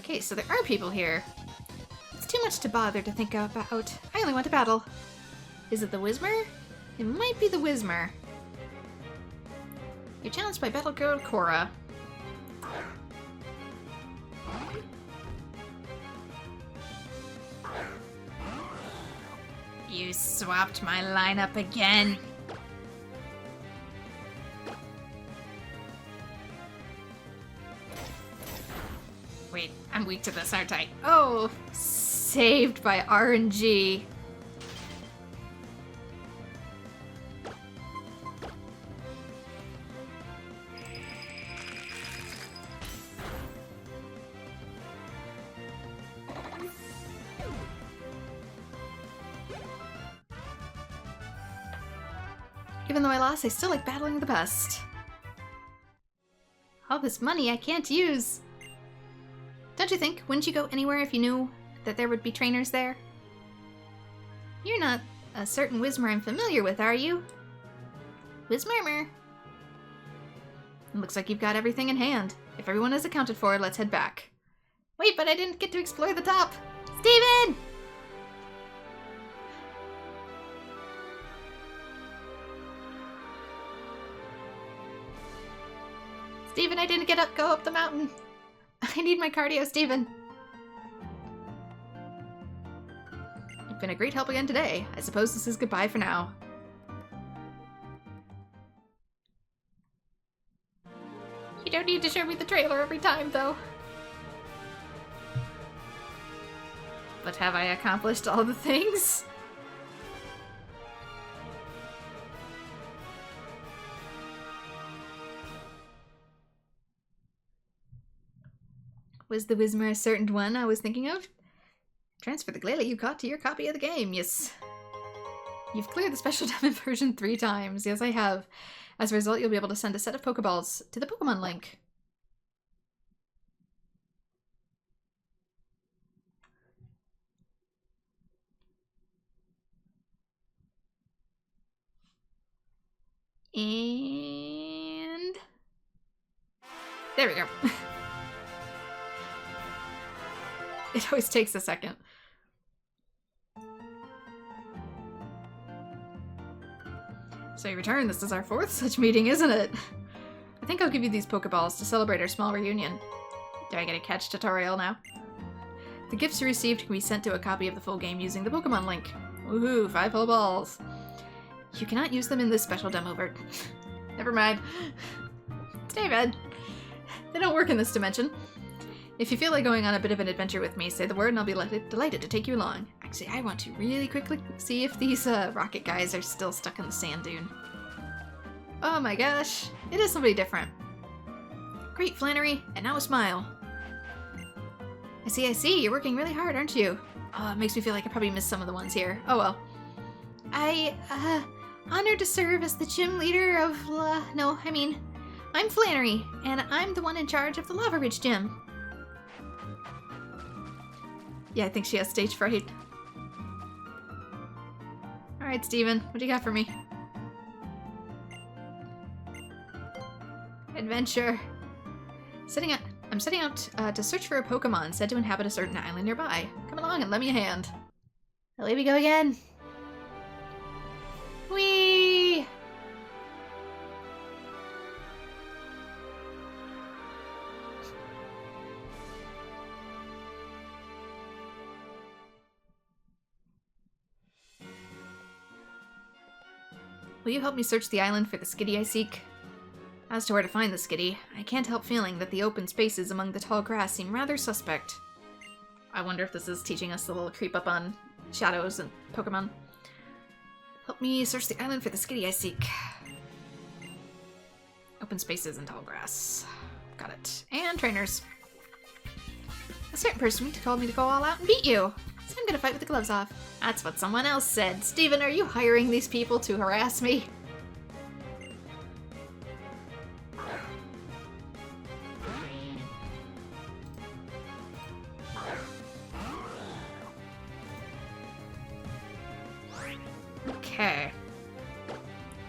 Okay, so there are people here. It's too much to bother to think about. I only want to battle. Is it the Whismer? It might be the Whismer. You're challenged by Battle Girl Cora. You swapped my lineup again. Wait, I'm weak to this, aren't I? Oh, saved by RNG. Even though I lost, I still like battling the best. All this money I can't use. Don't you think? Wouldn't you go anywhere if you knew that there would be trainers there? You're not a certain Whismer I'm familiar with, are you? Whismer. It looks like you've got everything in hand. If everyone is accounted for, let's head back. Wait, but I didn't get to explore the top. Steven! Steven, I didn't go up the mountain. I need my cardio, Steven. You've been a great help again today. I suppose this is goodbye for now. You don't need to show me the trailer every time, though. But have I accomplished all the things? Was the Whismer a certain one I was thinking of? Transfer the Glalie you caught to your copy of the game, yes. You've cleared the special diamond version 3 times. Yes, I have. As a result, you'll be able to send a set of Pokeballs to the Pokemon link. And... there we go. It always takes a second. So you return. This is our 4th such meeting, isn't it? I think I'll give you these Pokeballs to celebrate our small reunion. Do I get a catch tutorial now? The gifts you received can be sent to a copy of the full game using the Pokemon link. Woohoo, 5 whole balls. You cannot use them in this special demo version. Never mind. It's David. They don't work in this dimension. If you feel like going on a bit of an adventure with me, say the word and I'll be delighted to take you along. Actually, I want to really quickly see if these rocket guys are still stuck in the sand dune. Oh my gosh, it is somebody different. Great, Flannery, and now a smile. I see, you're working really hard, aren't you? Oh, it makes me feel like I probably missed some of the ones here. Oh well. Honored to serve as the gym leader of, I'm Flannery, and I'm the one in charge of the Lava Ridge Gym. Yeah, I think she has stage fright. Alright, Steven, what do you got for me? Adventure. I'm setting out to search for a Pokemon said to inhabit a certain island nearby. Come along and lend me a hand. Away we go again. Whee! Will you help me search the island for the Skitty I seek? As to where to find the Skitty, I can't help feeling that the open spaces among the tall grass seem rather suspect. I wonder if this is teaching us a little creep up on shadows and Pokemon. Help me search the island for the Skitty I seek. Open spaces and tall grass. Got it. And trainers. A certain person told me to go all out and beat you, so I'm gonna fight with the gloves off. That's what someone else said. Steven, are you hiring these people to harass me? Okay.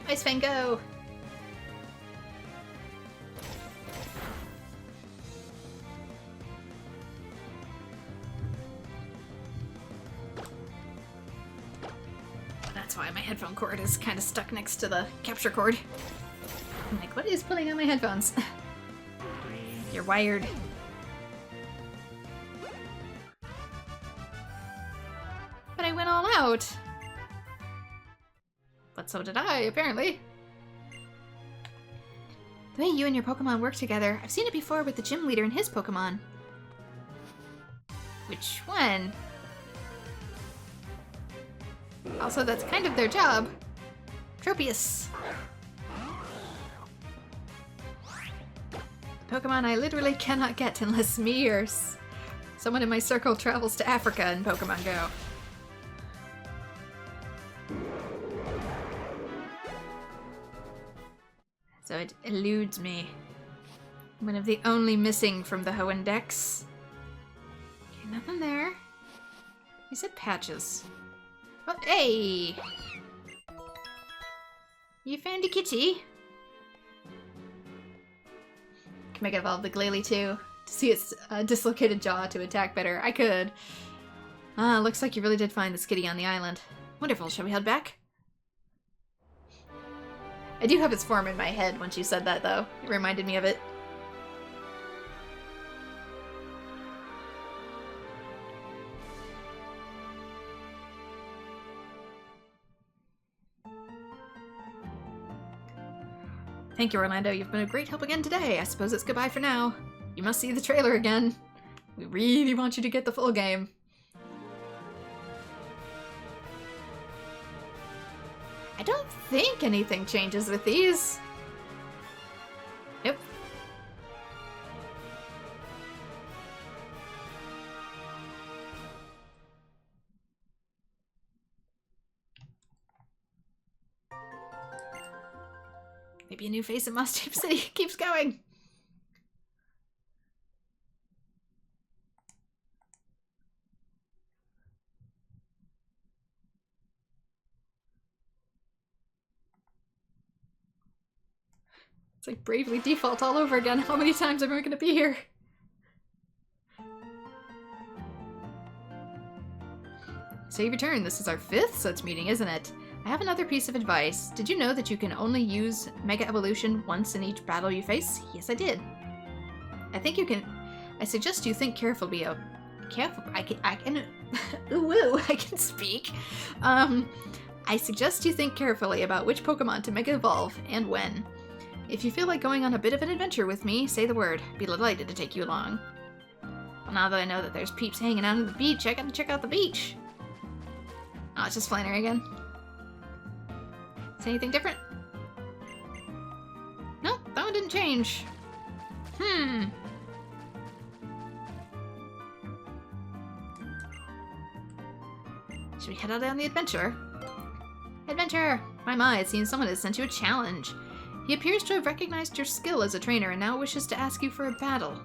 Ice Fang, go! That's why my headphone cord is kind of stuck next to the capture cord. I'm like, what is pulling on my headphones? You're wired. But I went all out! But so did I, apparently. The way you and your Pokemon work together, I've seen it before with the gym leader and his Pokemon. Which one? Also, that's kind of their job. Tropius. The Pokemon I literally cannot get unless me or someone in my circle travels to Africa in Pokemon Go. So it eludes me. One of the only missing from the Hoenn Dex. Okay, nothing there. You said patches. Oh, hey! You found a kitty? Can make it evolve the Glalie too, to see its dislocated jaw to attack better. I could. Looks like you really did find the Skitty on the island. Wonderful, shall we head back? I do have its form in my head once you said that, though. It reminded me of it. Thank you, Orlando. You've been a great help again today. I suppose it's goodbye for now. You must see the trailer again. We really want you to get the full game. I don't think anything changes with these. Nope. Maybe a new face in Mossdeep City keeps going. It's like Bravely Default all over again. How many times am I going to be here? Save your turn. This is our 5th such meeting, isn't it? I have another piece of advice. Did you know that you can only use Mega Evolution once in each battle you face? Yes, I did. I suggest you think carefully of... I can speak. I suggest you think carefully about which Pokemon to Mega Evolve and when. If you feel like going on a bit of an adventure with me, say the word. Be delighted to take you along. Well, now that I know that there's peeps hanging out on the beach, I gotta check out the beach. Oh, it's just Flannery again. Is anything different? Nope, that one didn't change. Should we head out on the adventure? Adventure! My, it seems someone has sent you a challenge. He appears to have recognized your skill as a trainer and now wishes to ask you for a battle.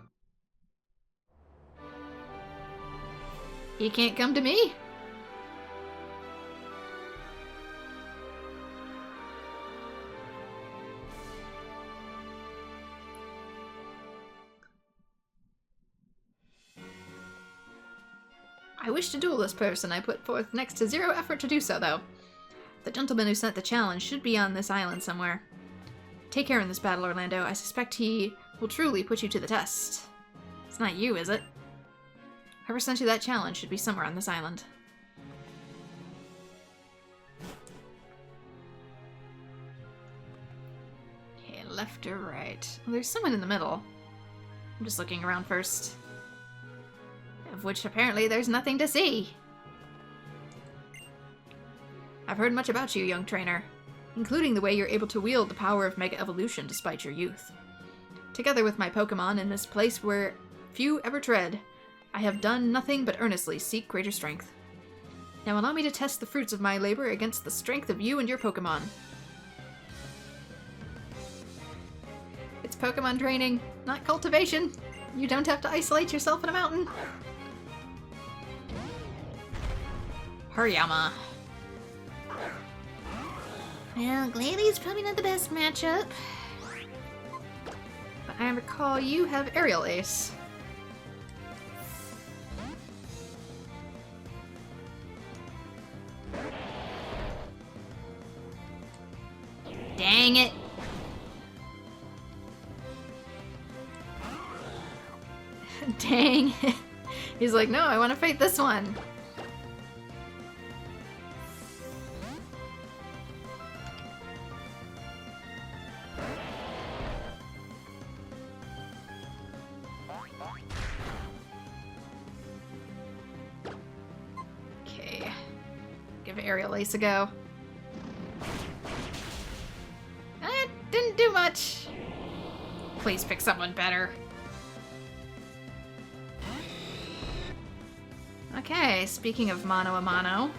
He can't come to me? I wish to duel this person. I put forth next to zero effort to do so, though. The gentleman who sent the challenge should be on this island somewhere. Take care in this battle, Orlando. I suspect he will truly put you to the test. It's not you, is it? Whoever sent you that challenge should be somewhere on this island. Okay, left or right? Well, there's someone in the middle. I'm just looking around first. Of which apparently there's nothing to see. I've heard much about you, young trainer, including the way you're able to wield the power of Mega Evolution despite your youth. Together with my Pokémon in this place where few ever tread, I have done nothing but earnestly seek greater strength. Now allow me to test the fruits of my labor against the strength of you and your Pokémon. It's Pokémon training, not cultivation. You don't have to isolate yourself in a mountain. Hariyama. Well, Glady's probably not the best matchup. But I recall you have Aerial Ace. Dang it. Dang. He's like, no, I want to fight this one. Okay. Give Aerial Ace a go. Didn't do much. Please pick someone better. Okay, speaking of mano a mano.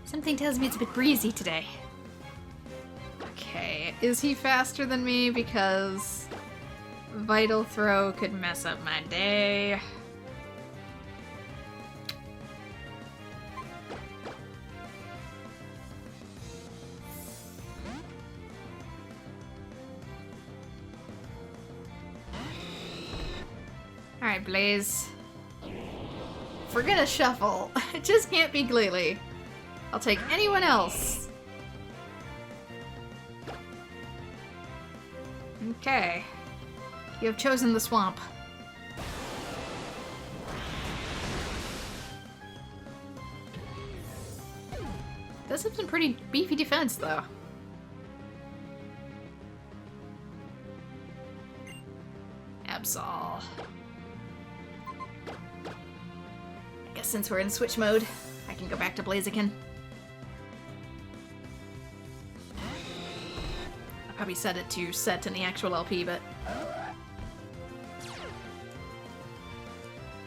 Something tells me it's a bit breezy today. Okay, is he faster than me? Because Vital Throw could mess up my day. Alright, Blaze. If we're gonna shuffle, it just can't be Glalie. I'll take anyone else. Okay. You have chosen the swamp. Does have some pretty beefy defense, though. Absol. I guess since we're in switch mode, I can go back to Blaziken. I probably set it to set in the actual LP, but...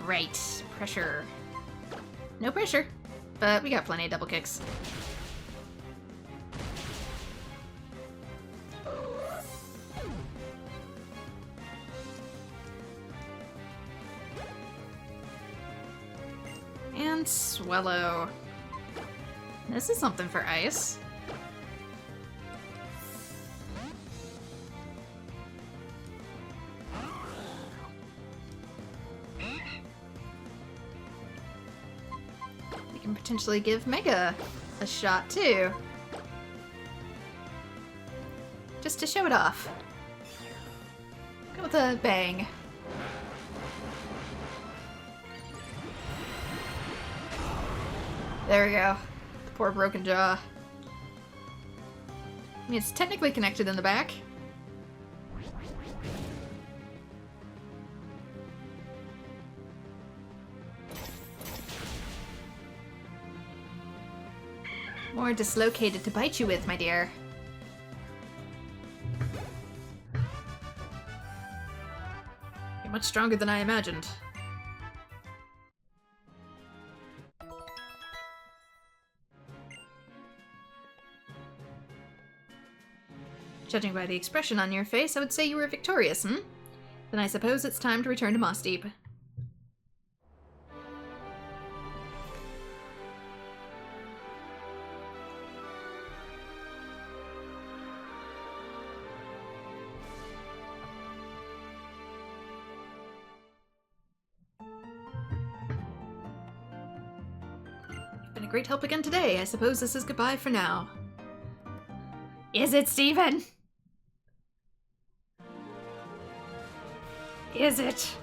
Right. Pressure. No pressure, but we got plenty of double kicks. And Swallow. This is something for ice. We can potentially give Mega a shot too. Just to show it off. Go with a bang. There we go. The poor broken jaw. I mean, it's technically connected in the back. More dislocated to bite you with, my dear. You're much stronger than I imagined. Judging by the expression on your face, I would say you were victorious, hmm? Then I suppose it's time to return to Moss Deep. You've been a great help again today. I suppose this is goodbye for now. Is it, Steven? Is it?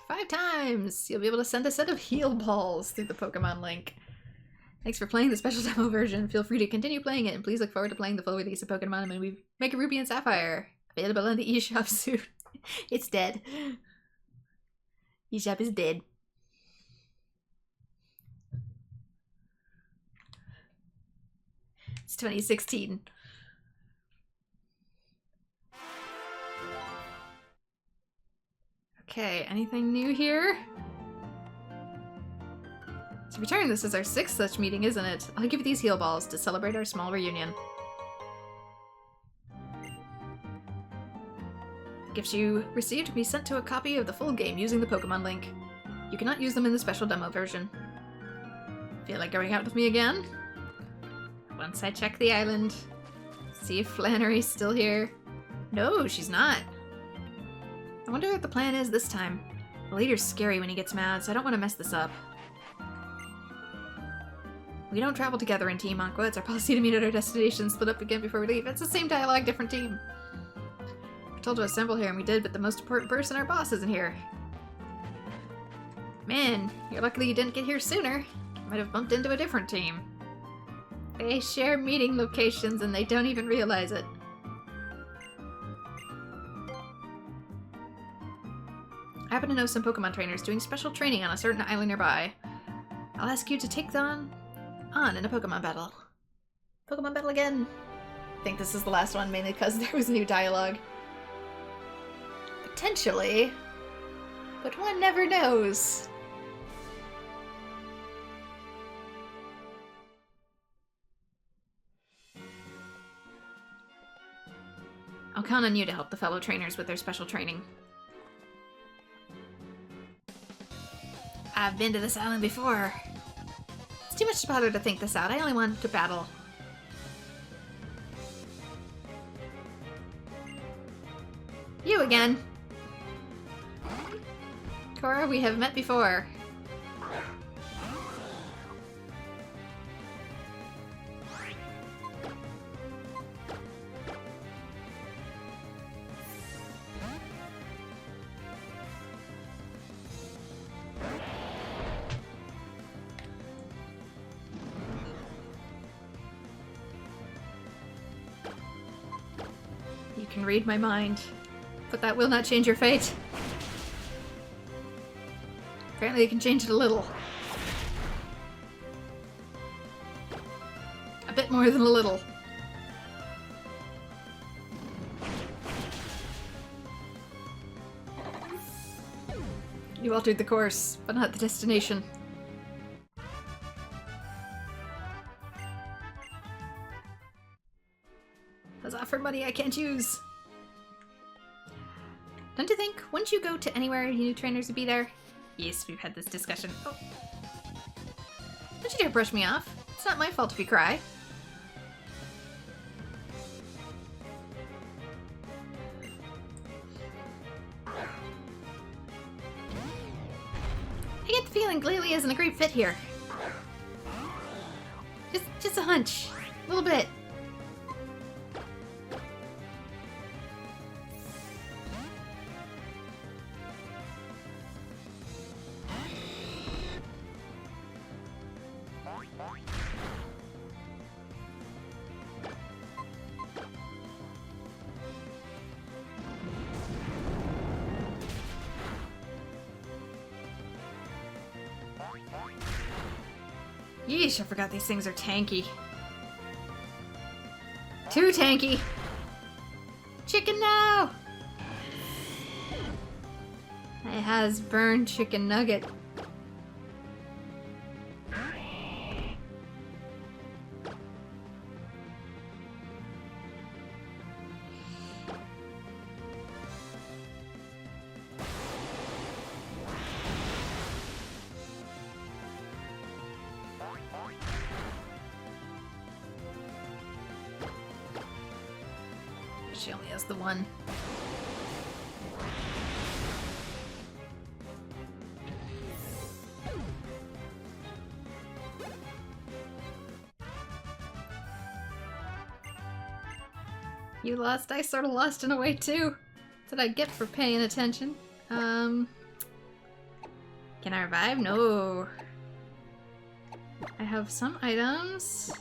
Five times! You'll be able to send a set of heal balls through the Pokemon link. Thanks for playing the special demo version. Feel free to continue playing it, and please look forward to playing the full release of Pokemon when we make a Ruby and Sapphire. Available on the eShop soon. It's dead. eShop is dead. It's 2016. Okay, anything new here? To return, this is our 6th such meeting, isn't it? I'll give you these heal balls to celebrate our small reunion. The gifts you received will be sent to a copy of the full game using the Pokemon link. You cannot use them in the special demo version. Feel like going out with me again? Once I check the island, see if Flannery's still here. No, she's not. I wonder what the plan is this time. The leader's scary when he gets mad, so I don't want to mess this up. We don't travel together in Team Aqua. It's our policy to meet at our destination, split up again before we leave. It's the same dialogue, different team. We're told to assemble here, and we did, but the most important person, our boss, isn't here. Man, you're lucky you didn't get here sooner. You might have bumped into a different team. They share meeting locations, and they don't even realize it. I happen to know some Pokemon trainers doing special training on a certain island nearby. I'll ask you to take them on in a Pokemon battle. Pokemon battle again! I think this is the last one, mainly because there was new dialogue. Potentially. But one never knows. I'll count on you to help the fellow trainers with their special training. I've been to this island before. It's too much to bother to think this out. I only want to battle. You again. Cora, we have met before. You can read my mind, but that will not change your fate. Apparently you can change it a little. A bit more than a little. You altered the course, but not the destination. Huzzah for money I can't use! Don't you think, once you go to anywhere, new trainers would be there? Yes, we've had this discussion. Oh. Don't you dare brush me off. It's not my fault if you cry. I get the feeling Glalie isn't a great fit here. Just a hunch. A little bit. Yeesh, I forgot these things are tanky. Too tanky! Chicken no! It has burned chicken nugget. She only has the one. You lost? I sort of lost in a way too. That's what I get for paying attention. Can I revive? No. I have some items.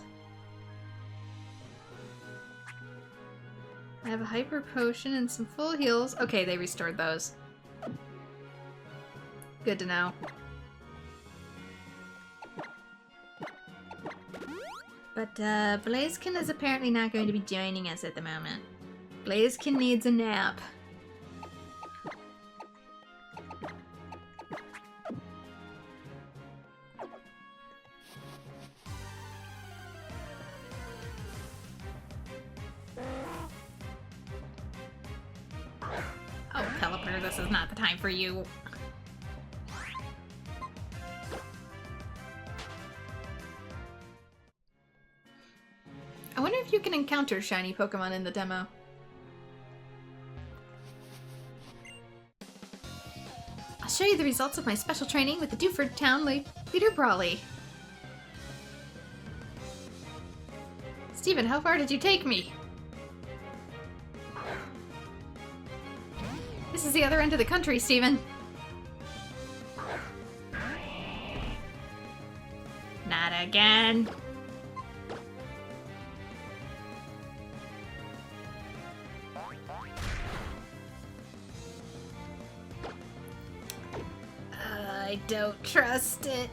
I have a hyper potion and some full heals. Okay, they restored those. Good to know. But Blaziken is apparently not going to be joining us at the moment. Blaziken needs a nap. Oh, Pelipper, this is not the time for you. I wonder if you can encounter shiny Pokemon in the demo. I'll show you the results of my special training with the Dewford Town Leader Brawley. Steven, how far did you take me? This is the other end of the country, Steven. Not again. I don't trust it.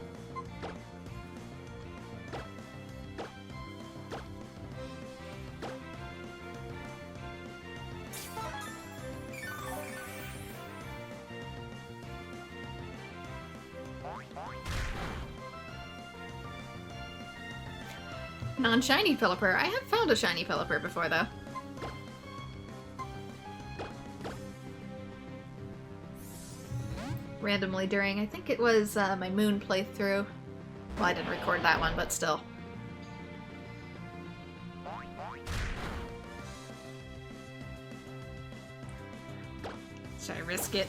Non-shiny Pelipper. I have found a shiny Pelipper before, though. Randomly during, I think it was my Moon playthrough. Well, I didn't record that one, but still. Should I risk it?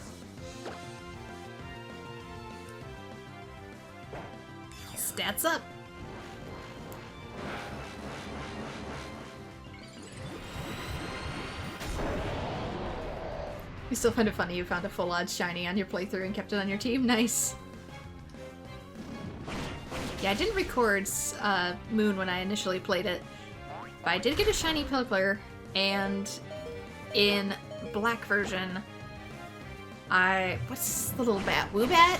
Stats up! You still find it funny you found a full odds shiny on your playthrough and kept it on your team? Nice. Yeah, I didn't record Moon when I initially played it, but I did get a shiny Pelipper, and in black version, what's the little bat? Woobat?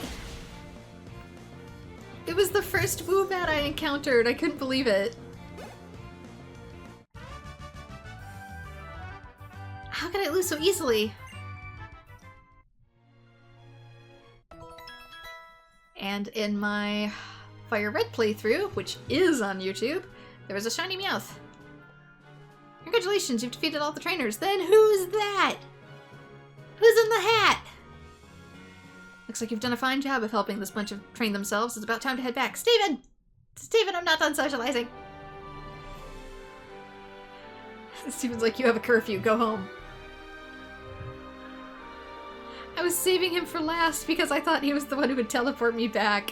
It was the first Woobat I encountered. I couldn't believe it. How could I lose so easily? And in my Fire Red playthrough, which is on YouTube, there was a shiny Meowth. Congratulations, you've defeated all the trainers. Then who's that? Who's in the hat? Looks like you've done a fine job of helping this bunch of train themselves. It's about time to head back. Steven! Steven, I'm not done socializing. Steven's like, you have a curfew, go home. I was saving him for last because I thought he was the one who would teleport me back.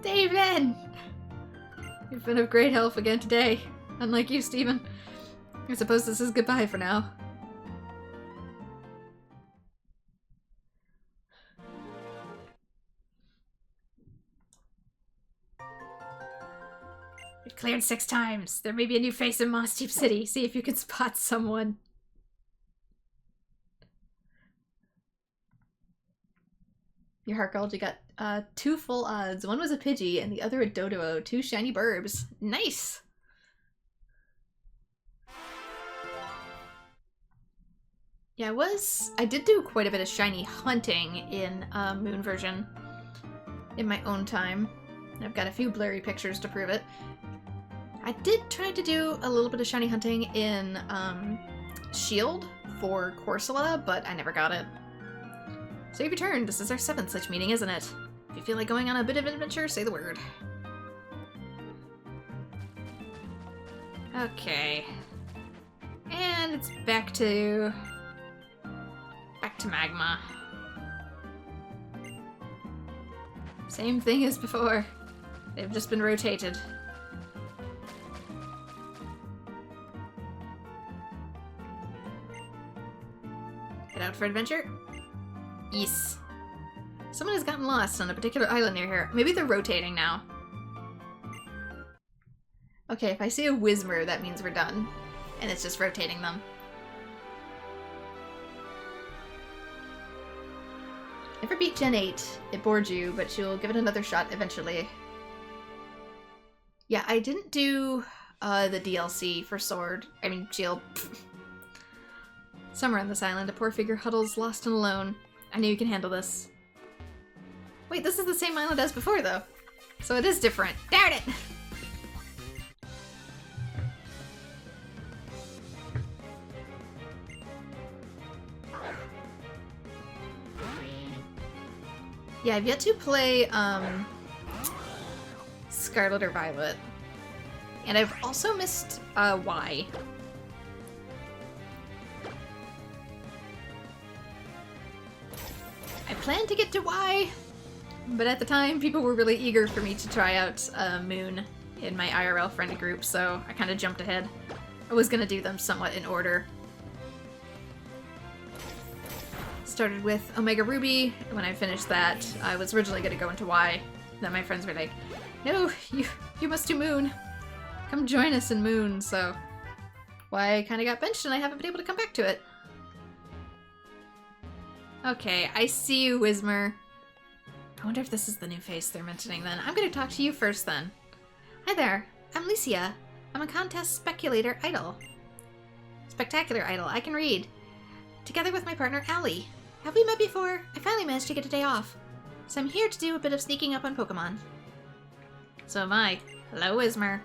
Steven! You've been of great help again today. Unlike you, Steven. I suppose this is goodbye for now. We've cleared 6 times. There may be a new face in Moss Deep City. See if you can spot someone. Your heart gold, you got 2 full odds. One was a Pidgey and the other a Doduo. 2 shiny burbs. Nice! Yeah, I did do quite a bit of shiny hunting in Moon version in my own time. I've got a few blurry pictures to prove it. I did try to do a little bit of shiny hunting in Shield for Corsola, but I never got it. So you've returned. This is our 7th such meeting, isn't it? If you feel like going on a bit of an adventure, say the word. Okay. And it's back to magma. Same thing as before. They've just been rotated. Head out for adventure? Yes. Someone has gotten lost on a particular island near here. Maybe they're rotating now. Okay, if I see a Whismer, that means we're done. And it's just rotating them. Never beat Gen 8. It bored you, but you'll give it another shot eventually. Yeah, I didn't do the DLC for Shield. Somewhere on this island, a poor figure huddles lost and alone. I knew you can handle this. Wait, this is the same island as before, though. So it is different. Darn it! Yeah, I've yet to play Scarlet or Violet. And I've also missed Y. I planned to get to Y, but at the time people were really eager for me to try out Moon in my IRL friend group, so I kind of jumped ahead. I was gonna do them somewhat in order. Started with Omega Ruby, and when I finished that, I was originally gonna go into Y. Then my friends were like, no, you must do Moon. Come join us in Moon, so Y kind of got benched and I haven't been able to come back to it. Okay, I see you, Whismer. I wonder if this is the new face they're mentioning then. I'm gonna talk to you first then. Hi there, I'm Licia. I'm a contest speculator idol. Spectacular idol, I can read. Together with my partner, Allie. Have we met before? I finally managed to get a day off. So I'm here to do a bit of sneaking up on Pokemon. So am I. Hello, Whismer.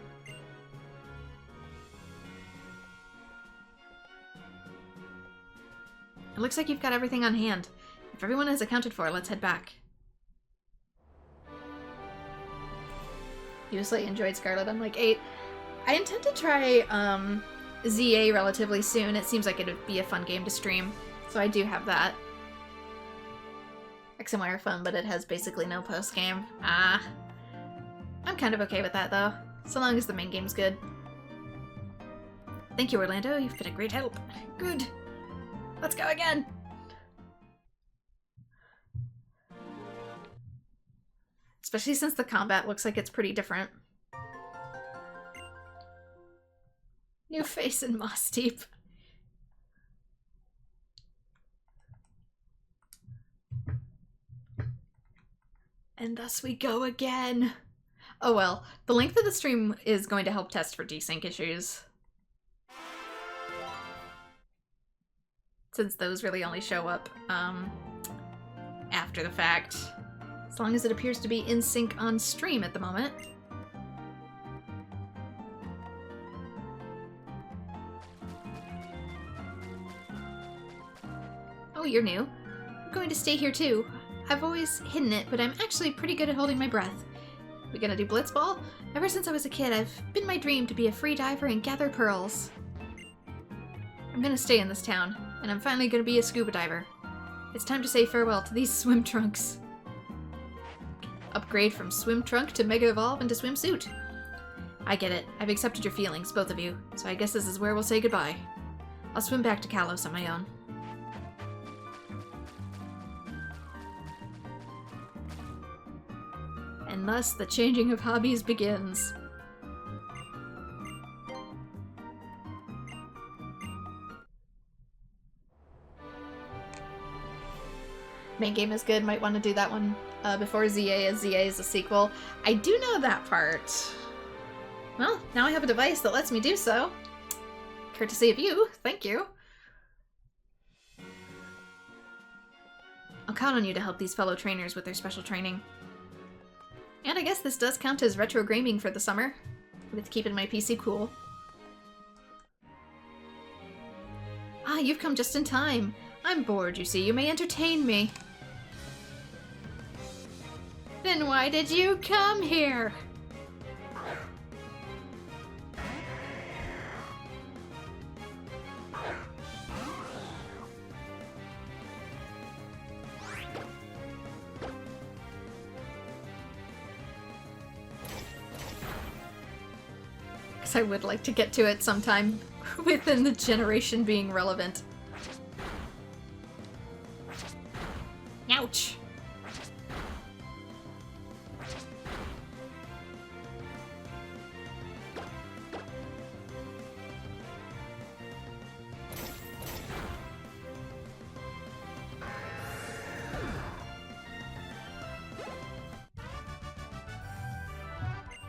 It looks like you've got everything on hand. If everyone is accounted for, let's head back. You slightly enjoyed Scarlet. I'm like 8. I intend to try ZA relatively soon. It seems like it would be a fun game to stream. So I do have that. XMY fun, but it has basically no post-game. I'm kind of okay with that though, so long as the main game's good. Thank you, Orlando. You've been a great help. Good. Let's go again. Especially since the combat looks like it's pretty different. New face in Moss Deep. And thus we go again. Oh well, the length of the stream is going to help test for desync issues. Since those really only show up after the fact. As long as it appears to be in sync on stream at the moment. Oh, you're new. I'm going to stay here too. I've always hidden it, but I'm actually pretty good at holding my breath. We gonna do Blitzball? Ever since I was a kid, I've been my dream to be a free diver and gather pearls. I'm gonna stay in this town, and I'm finally gonna be a scuba diver. It's time to say farewell to these swim trunks. Upgrade from swim trunk to mega evolve into swimsuit. I get it. I've accepted your feelings, both of you, so I guess this is where we'll say goodbye. I'll swim back to Kalos on my own. And thus the changing of hobbies begins. Main game is good, might want to do that one before ZA, as ZA is a sequel. I do know that part. Well, now I have a device that lets me do so. Courtesy of you, thank you. I'll count on you to help these fellow trainers with their special training. And I guess this does count as retro gaming for the summer, with keeping my PC cool. Ah, you've come just in time. I'm bored, you see. You may entertain me. Then why did you come here? Because I would like to get to it sometime within the generation being relevant. Ouch!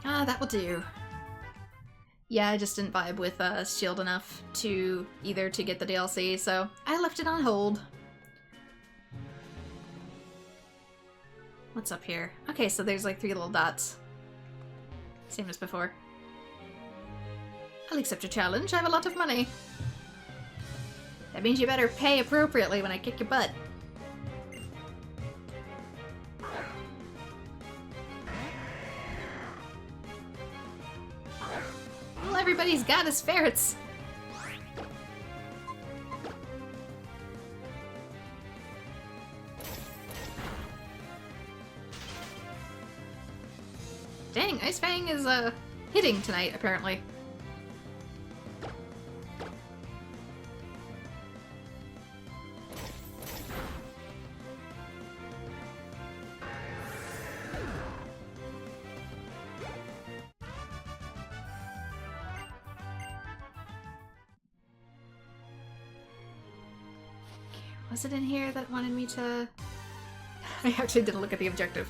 Ah, that will do. Yeah, I just didn't vibe with Shield enough to either to get the DLC, so I left it on hold. What's up here? Okay, so there's like 3 little dots. Same as before. I'll accept your challenge. I have a lot of money. That means you better pay appropriately when I kick your butt. Well, everybody's got his ferrets. Dang, Ice Fang is hitting tonight, apparently. Was it in here that wanted me to... I actually didn't look at the objective.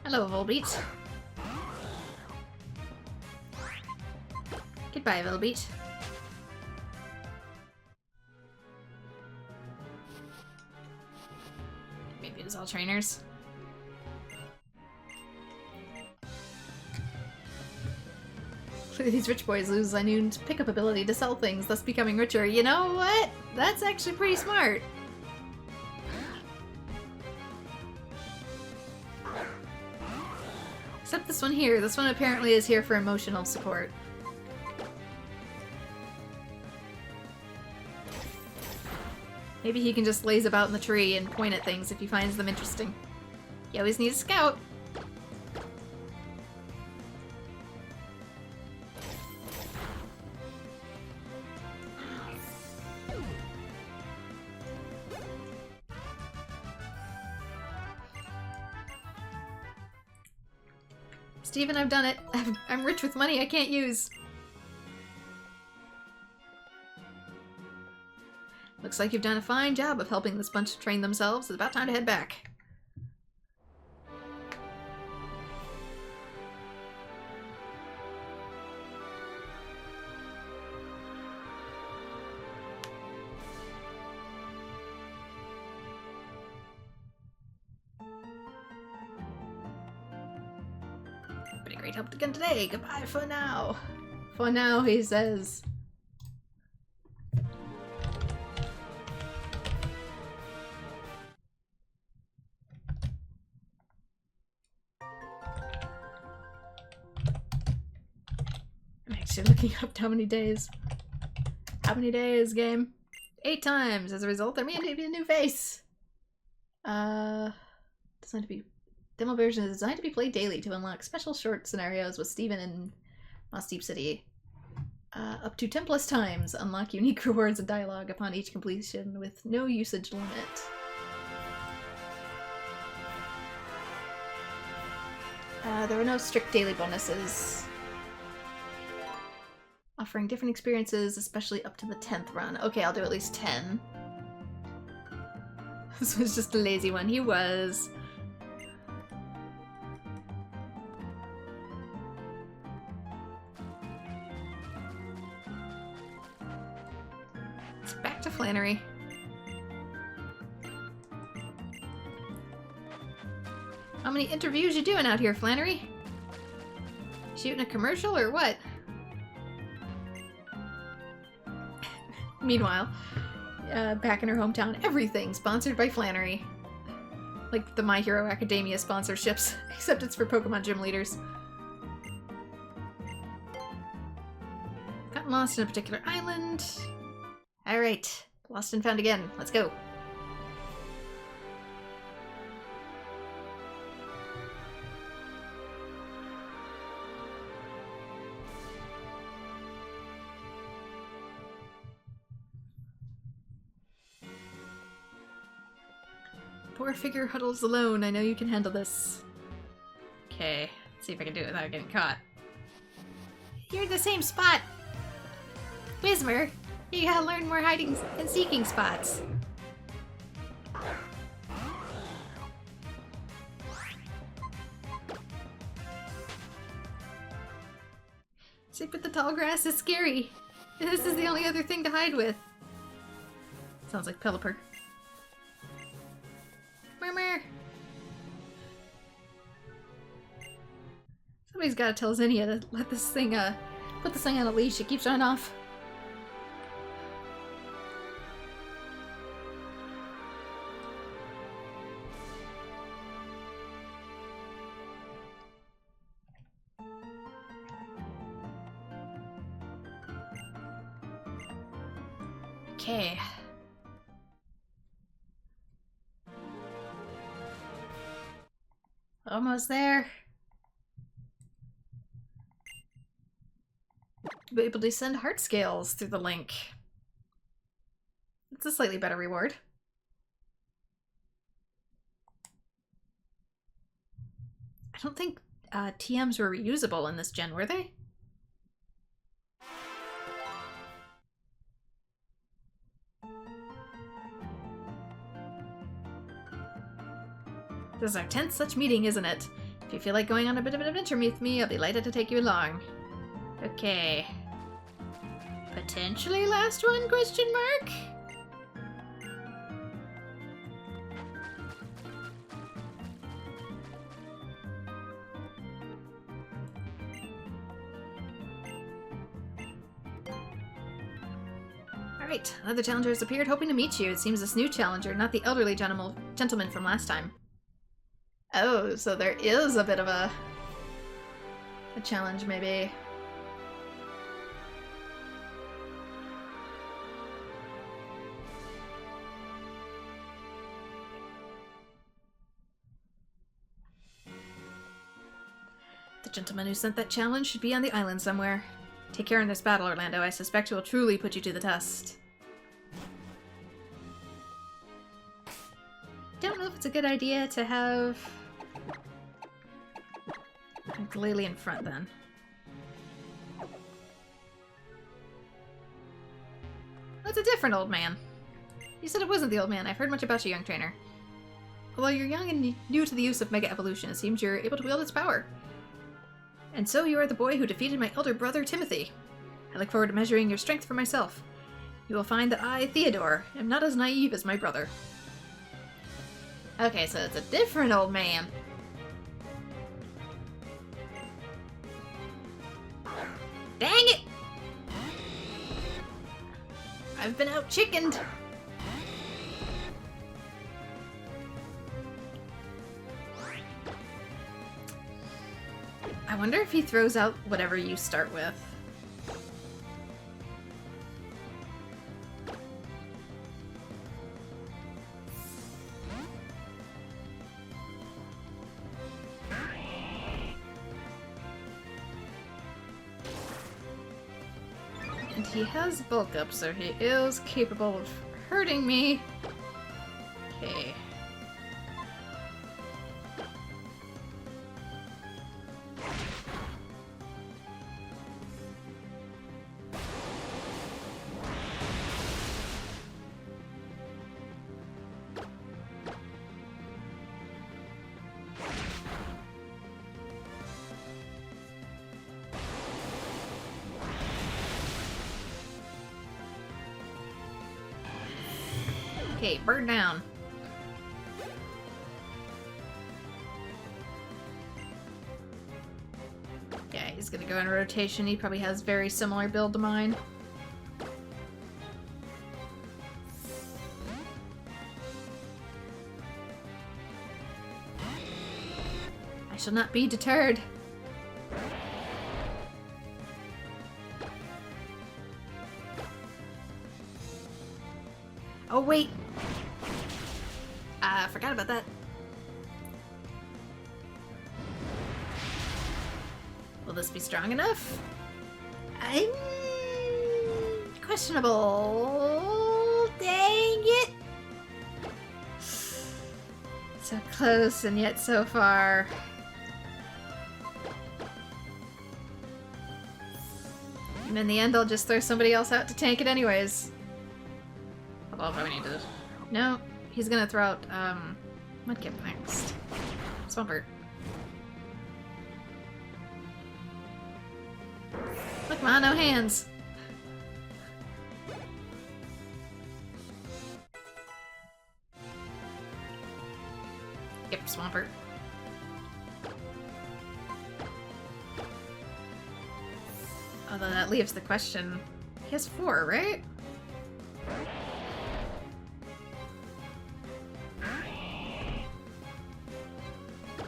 Hello, Volbeat. Goodbye, Volbeat. Maybe it was all trainers. These rich boys lose Linoon's pickup ability to sell things, thus becoming richer. You know what? That's actually pretty smart. Except this one here. This one apparently is here for emotional support. Maybe he can just laze about in the tree and point at things if he finds them interesting. You always need a scout. Steven, I've done it. I'm rich with money I can't use. Looks like you've done a fine job of helping this bunch train themselves. It's about time to head back. Been a great help again today. Goodbye for now. For now, he says. I'm actually looking up how many days. How many days, game? 8 times. As a result, there may be a new face. Designed to be... Demo version is designed to be played daily to unlock special short scenarios with Steven in Moss Deep City. Up to 10+ times. Unlock unique rewards and dialogue upon each completion with no usage limit. There were no strict daily bonuses. Offering different experiences, especially up to the 10th run. Okay, I'll do at least 10. This was just a lazy one. He was. It's back to Flannery. How many interviews you doing out here, Flannery? Shooting a commercial or what? Meanwhile, back in her hometown, everything sponsored by Flannery. Like the My Hero Academia sponsorships, except it's for Pokemon gym leaders. Got lost in a particular island. Alright, lost and found again. Let's go. Poor figure huddles alone. I know you can handle this. Okay, let's see if I can do it without getting caught. You're the same spot! Whismer, you gotta learn more hiding and seeking spots. Sleep with the tall grass is scary. This is the only other thing to hide with. Sounds like Pelipper. Murmur! Somebody's gotta tell Zinnia to let this thing, put this thing on a leash. It keeps running off. Okay. Almost there. Be able to send heart scales through the link. It's a slightly better reward. I don't think TMs were reusable in this gen, were they? This is our 10th such meeting, isn't it? If you feel like going on a bit of an adventure with me, I'll be delighted to take you along. Okay. Potentially last one, question mark? Alright, another challenger has appeared hoping to meet you. It seems this new challenger, not the elderly gentleman from last time. Oh, so there is a bit of a challenge, maybe. The gentleman who sent that challenge should be on the island somewhere. Take care in this battle, Orlando. I suspect it will truly put you to the test. Don't know if it's a good idea to have Glalie in front, then. That's a different old man. You said it wasn't the old man. I've heard much about you, young trainer. Although you're young and new to the use of Mega Evolution, it seems you're able to wield its power. And so you are the boy who defeated my elder brother, Timothy. I look forward to measuring your strength for myself. You will find that I, Theodore, am not as naive as my brother. Okay, so it's a different old man. Dang it! I've been out chickened. I wonder if he throws out whatever you start with. And he has bulk up, so he is capable of hurting me. Okay. Okay, burn down. Yeah, he's gonna go in rotation. He probably has very similar build to mine. I shall not be deterred. Oh, wait. I forgot about that. Will this be strong enough? I'm questionable. Dang it. So close and yet so far. And in the end, I'll just throw somebody else out to tank it anyways. Although, if I need to... No, he's gonna throw out, Mudkip next. Swampert. Look, Ma, no hands. Yep, Swampert. Although that leaves the question, he has 4, right?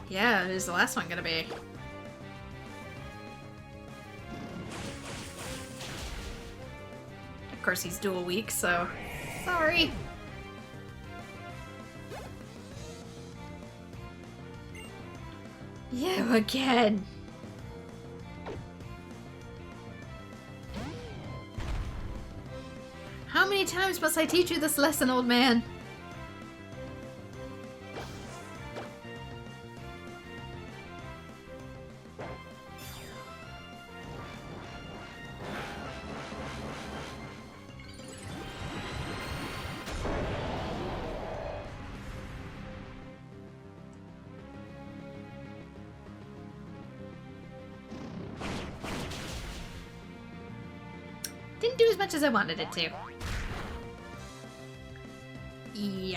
Yeah, who's the last one gonna be? Of course he's dual weak, so... Sorry! You again! How many times must I teach you this lesson, old man? Didn't do as much as I wanted it to.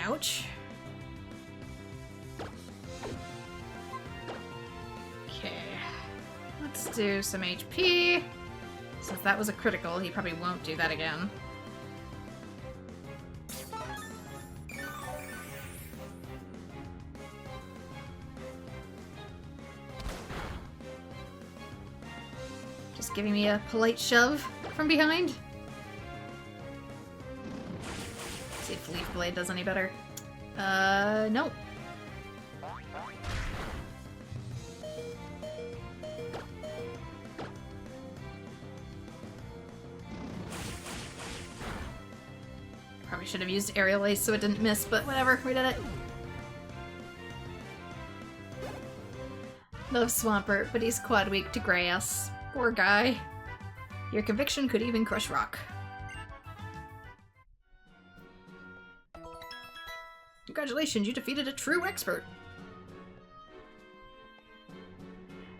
Ouch. Okay. Let's do some HP. Since that was a critical, he probably won't do that again. Just giving me a polite shove from behind. See if Leaf Blade does any better. Nope. Probably should have used Aerial Ace so it didn't miss, but whatever, we did it. Love Swampert, but he's quad weak to grass. Poor guy. Your conviction could even crush rock. Congratulations, you defeated a true expert!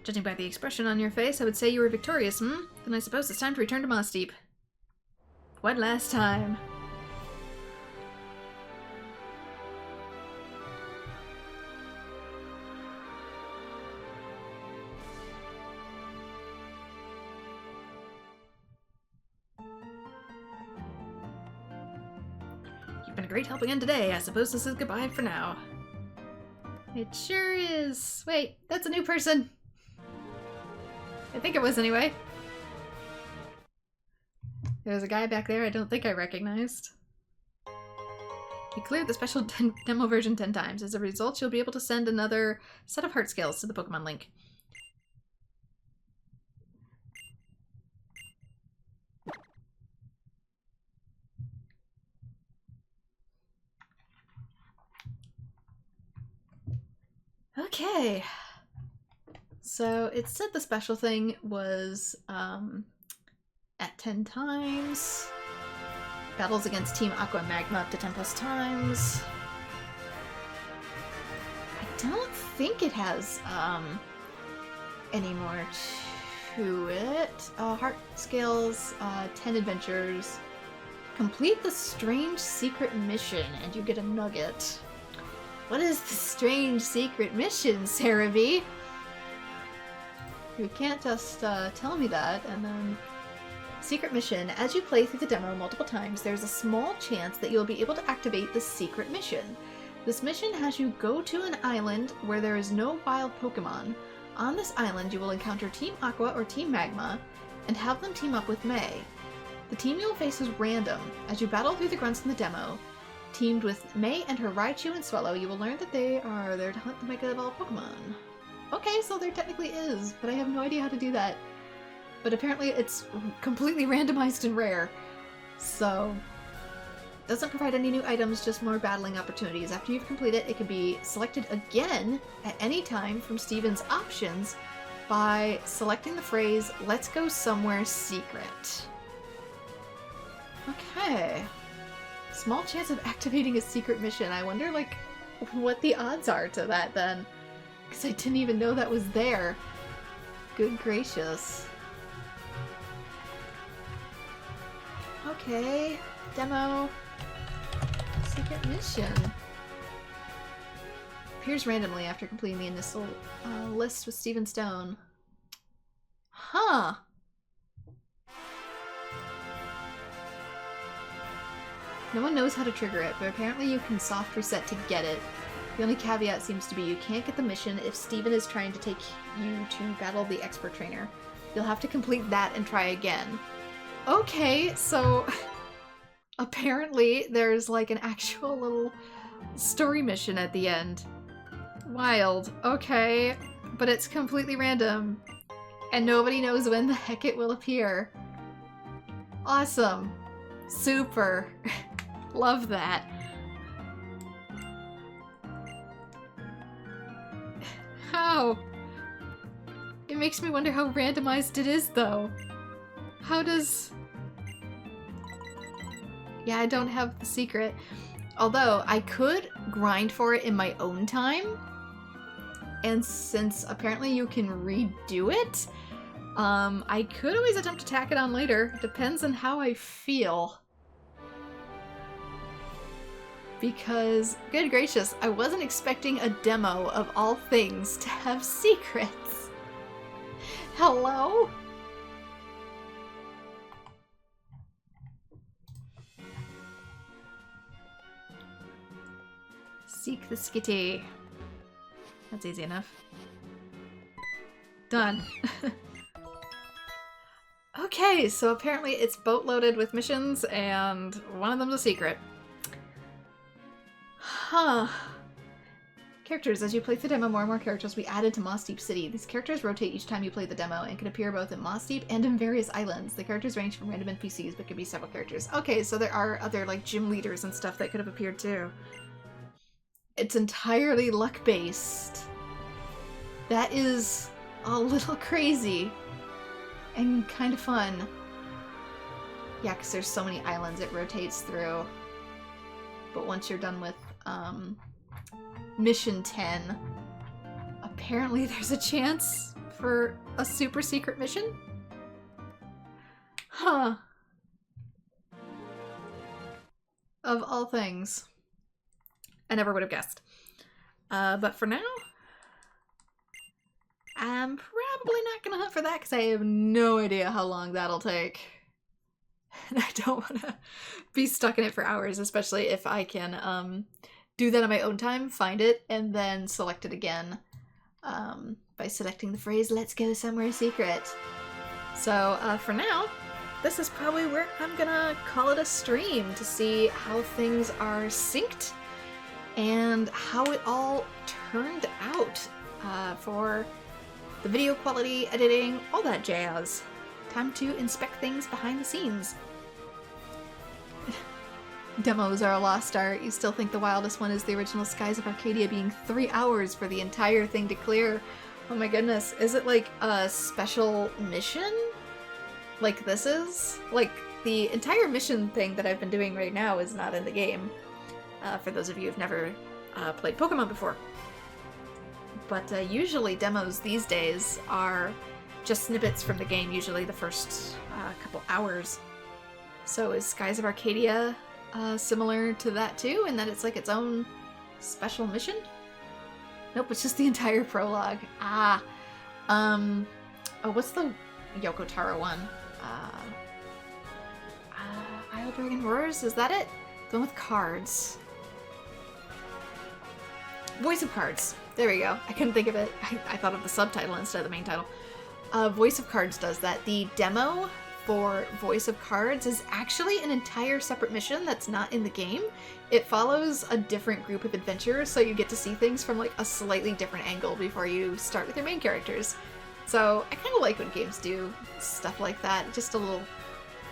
Judging by the expression on your face, I would say you were victorious, hmm? Then I suppose it's time to return to Moss Deep. One last time. You've been a great help again today. I suppose this is goodbye for now. It sure is. Wait, that's a new person. I think it was anyway. There was a guy back there I don't think I recognized. You cleared the special demo version 10 times. As a result, you'll be able to send another set of heart scales to the Pokemon link. Okay, so it said the special thing was at 10 times. Battles against Team Aqua and Magma up to 10 plus times. I don't think it has any more to it. Heart Scales, 10 adventures, Complete the strange secret mission and you get a nugget. What is the strange secret mission, Cerebi? You can't just tell me that and then... Secret mission. As you play through the demo multiple times, there's a small chance that you'll be able to activate the secret mission. This mission has you go to an island where there is no wild Pokemon. On this island, you will encounter Team Aqua or Team Magma and have them team up with May. The team you'll face is random. As you battle through the grunts in the demo, teamed with May and her Raichu and Swallow, you will learn that they are there to hunt the Mega Evolved Pokemon. Okay, so there technically is, but I have no idea how to do that. But apparently it's completely randomized and rare. So, doesn't provide any new items, just more battling opportunities. After you've completed it, it can be selected again at any time from Steven's options by selecting the phrase, "Let's go somewhere secret." Okay. Small chance of activating a secret mission. I wonder, like, what the odds are to that then. Because I didn't even know that was there. Good gracious. Okay, demo, secret mission. Appears randomly after completing the initial list with Steven Stone. Huh. No one knows how to trigger it, but apparently you can soft reset to get it. The only caveat seems to be you can't get the mission if Steven is trying to take you to battle the expert trainer. You'll have to complete that and try again. Okay, so apparently there's like an actual little story mission at the end. Wild. Okay, but it's completely random and nobody knows when the heck it will appear. Awesome. Super. Love that. How? It makes me wonder how randomized it is though. How does... Yeah, I don't have the secret. Although, I could grind for it in my own time. And since apparently you can redo it, I could always attempt to tack it on later. Depends on how I feel. Because, good gracious, I wasn't expecting a demo of all things to have secrets. Hello? Seek the Skitty. That's easy enough. Done. Okay, so apparently it's boat-loaded with missions, and one of them's a secret. Huh. Characters. As you play the demo, more and more characters will be added to Moss Deep City. These characters rotate each time you play the demo and can appear both in Moss Deep and in various islands. The characters range from random NPCs, but can be several characters. Okay, so there are other, like, gym leaders and stuff that could have appeared too. It's entirely luck-based. That is a little crazy. And kind of fun. Yeah, because there's so many islands it rotates through. But once you're done with Mission 10, apparently there's a chance for a super secret mission? Huh. Of all things. I never would have guessed. But for now, I'm probably not gonna hunt for that because I have no idea how long that'll take. And I don't want to be stuck in it for hours, especially if I can do that on my own time, find it, and then select it again by selecting the phrase, "Let's go somewhere secret." So for now, this is probably where I'm gonna call it a stream to see how things are synced and how it all turned out for the video quality, editing, all that jazz. Time to inspect things behind the scenes. Demos are a lost art. You still think the wildest one is the original Skies of Arcadia being 3 hours for the entire thing to clear. Oh my goodness. Is it like a special mission? Like this is? Like the entire mission thing that I've been doing right now is not in the game. For those of you who've never played Pokemon before. But usually demos these days are just snippets from the game, usually the first couple hours. So is Skies of Arcadia similar to that too, in that it's like its own special mission? Nope, it's just the entire prologue. Ah. Oh, what's the Yoko Taro one? Isle Dragon Roars? Is that it? The one with cards. Voice of Cards. There we go. I couldn't think of it. I thought of the subtitle instead of the main title. Voice of Cards does that. The demo for Voice of Cards is actually an entire separate mission that's not in the game. It follows a different group of adventurers, so you get to see things from like a slightly different angle before you start with your main characters. So I kind of like when games do stuff like that, just a little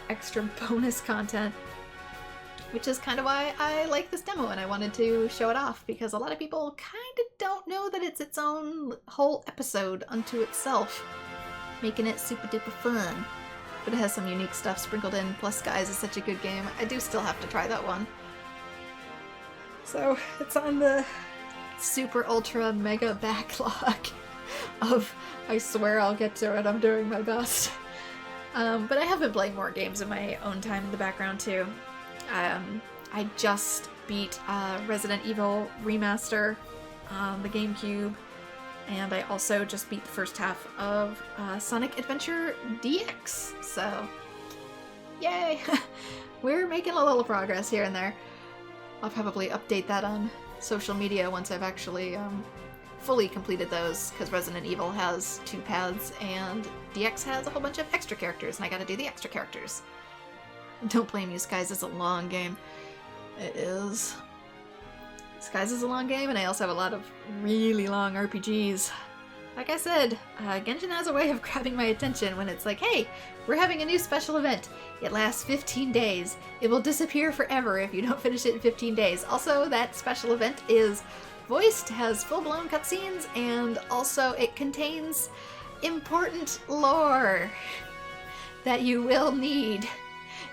extra bonus content. Which is kind of why I like this demo and I wanted to show it off, because a lot of people kind of don't know that it's its own whole episode unto itself, making it super duper fun. But it has some unique stuff sprinkled in, plus Skies is such a good game. I do still have to try that one. So it's on the super ultra mega backlog of I swear I'll get to it, I'm doing my best. But I have been playing more games in my own time in the background too. I just beat Resident Evil Remaster on the GameCube, and I also just beat the first half of Sonic Adventure DX, so yay! We're making a little progress here and there. I'll probably update that on social media once I've actually fully completed those, because Resident Evil has 2 paths and DX has a whole bunch of extra characters, and I gotta do the extra characters. Don't blame you, Skies is a long game. It is. Skies is a long game, and I also have a lot of really long RPGs. Like I said, Genshin has a way of grabbing my attention when it's like, hey, we're having a new special event. It lasts 15 days. It will disappear forever if you don't finish it in 15 days. Also, that special event is voiced, has full-blown cutscenes, and also it contains important lore that you will need,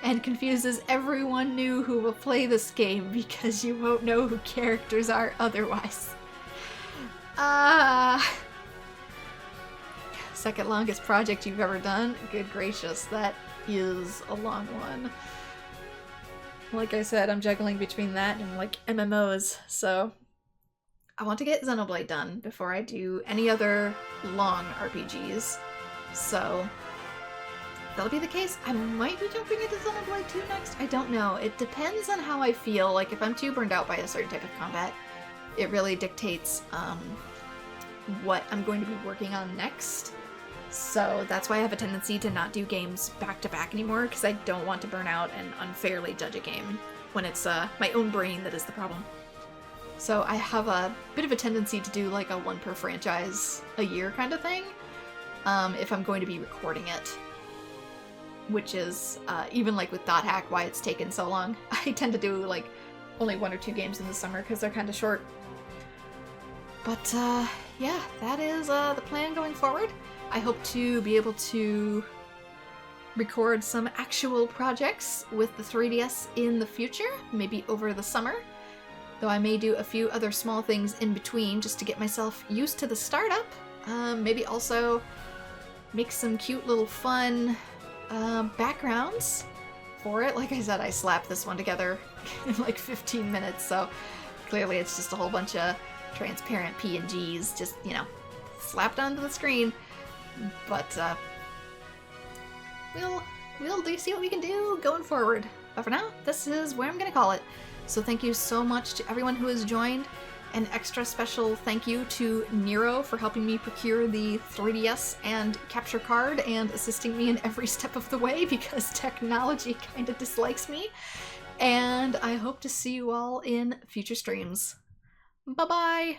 and confuses everyone new who will play this game because you won't know who characters are otherwise. Second longest project you've ever done? Good gracious, that is a long one. Like I said, I'm juggling between that and like MMOs, so I want to get Xenoblade done before I do any other long RPGs. So that'll be the case. I might be jumping into Xenoblade 2 next. I don't know. It depends on how I feel. Like, if I'm too burned out by a certain type of combat, it really dictates what I'm going to be working on next. So that's why I have a tendency to not do games back-to-back anymore, because I don't want to burn out and unfairly judge a game when it's my own brain that is the problem. So I have a bit of a tendency to do like a one per franchise a year kind of thing, if I'm going to be recording it. Which is, even like with Dot Hack, why it's taken so long. I tend to do like only 1 or 2 games in the summer because they're kind of short. But yeah, that is the plan going forward. I hope to be able to record some actual projects with the 3DS in the future, maybe over the summer. Though I may do a few other small things in between just to get myself used to the startup. Maybe also make some cute little fun backgrounds for it. Like I said, I slapped this one together in like 15 minutes, so clearly it's just a whole bunch of transparent PNGs just, you know, slapped onto the screen. But we'll see what we can do going forward. But for now, this is where I'm gonna call it. So thank you so much to everyone who has joined. An extra special thank you to Nero for helping me procure the 3DS and capture card and assisting me in every step of the way, because technology kind of dislikes me. And I hope to see you all in future streams. Bye-bye!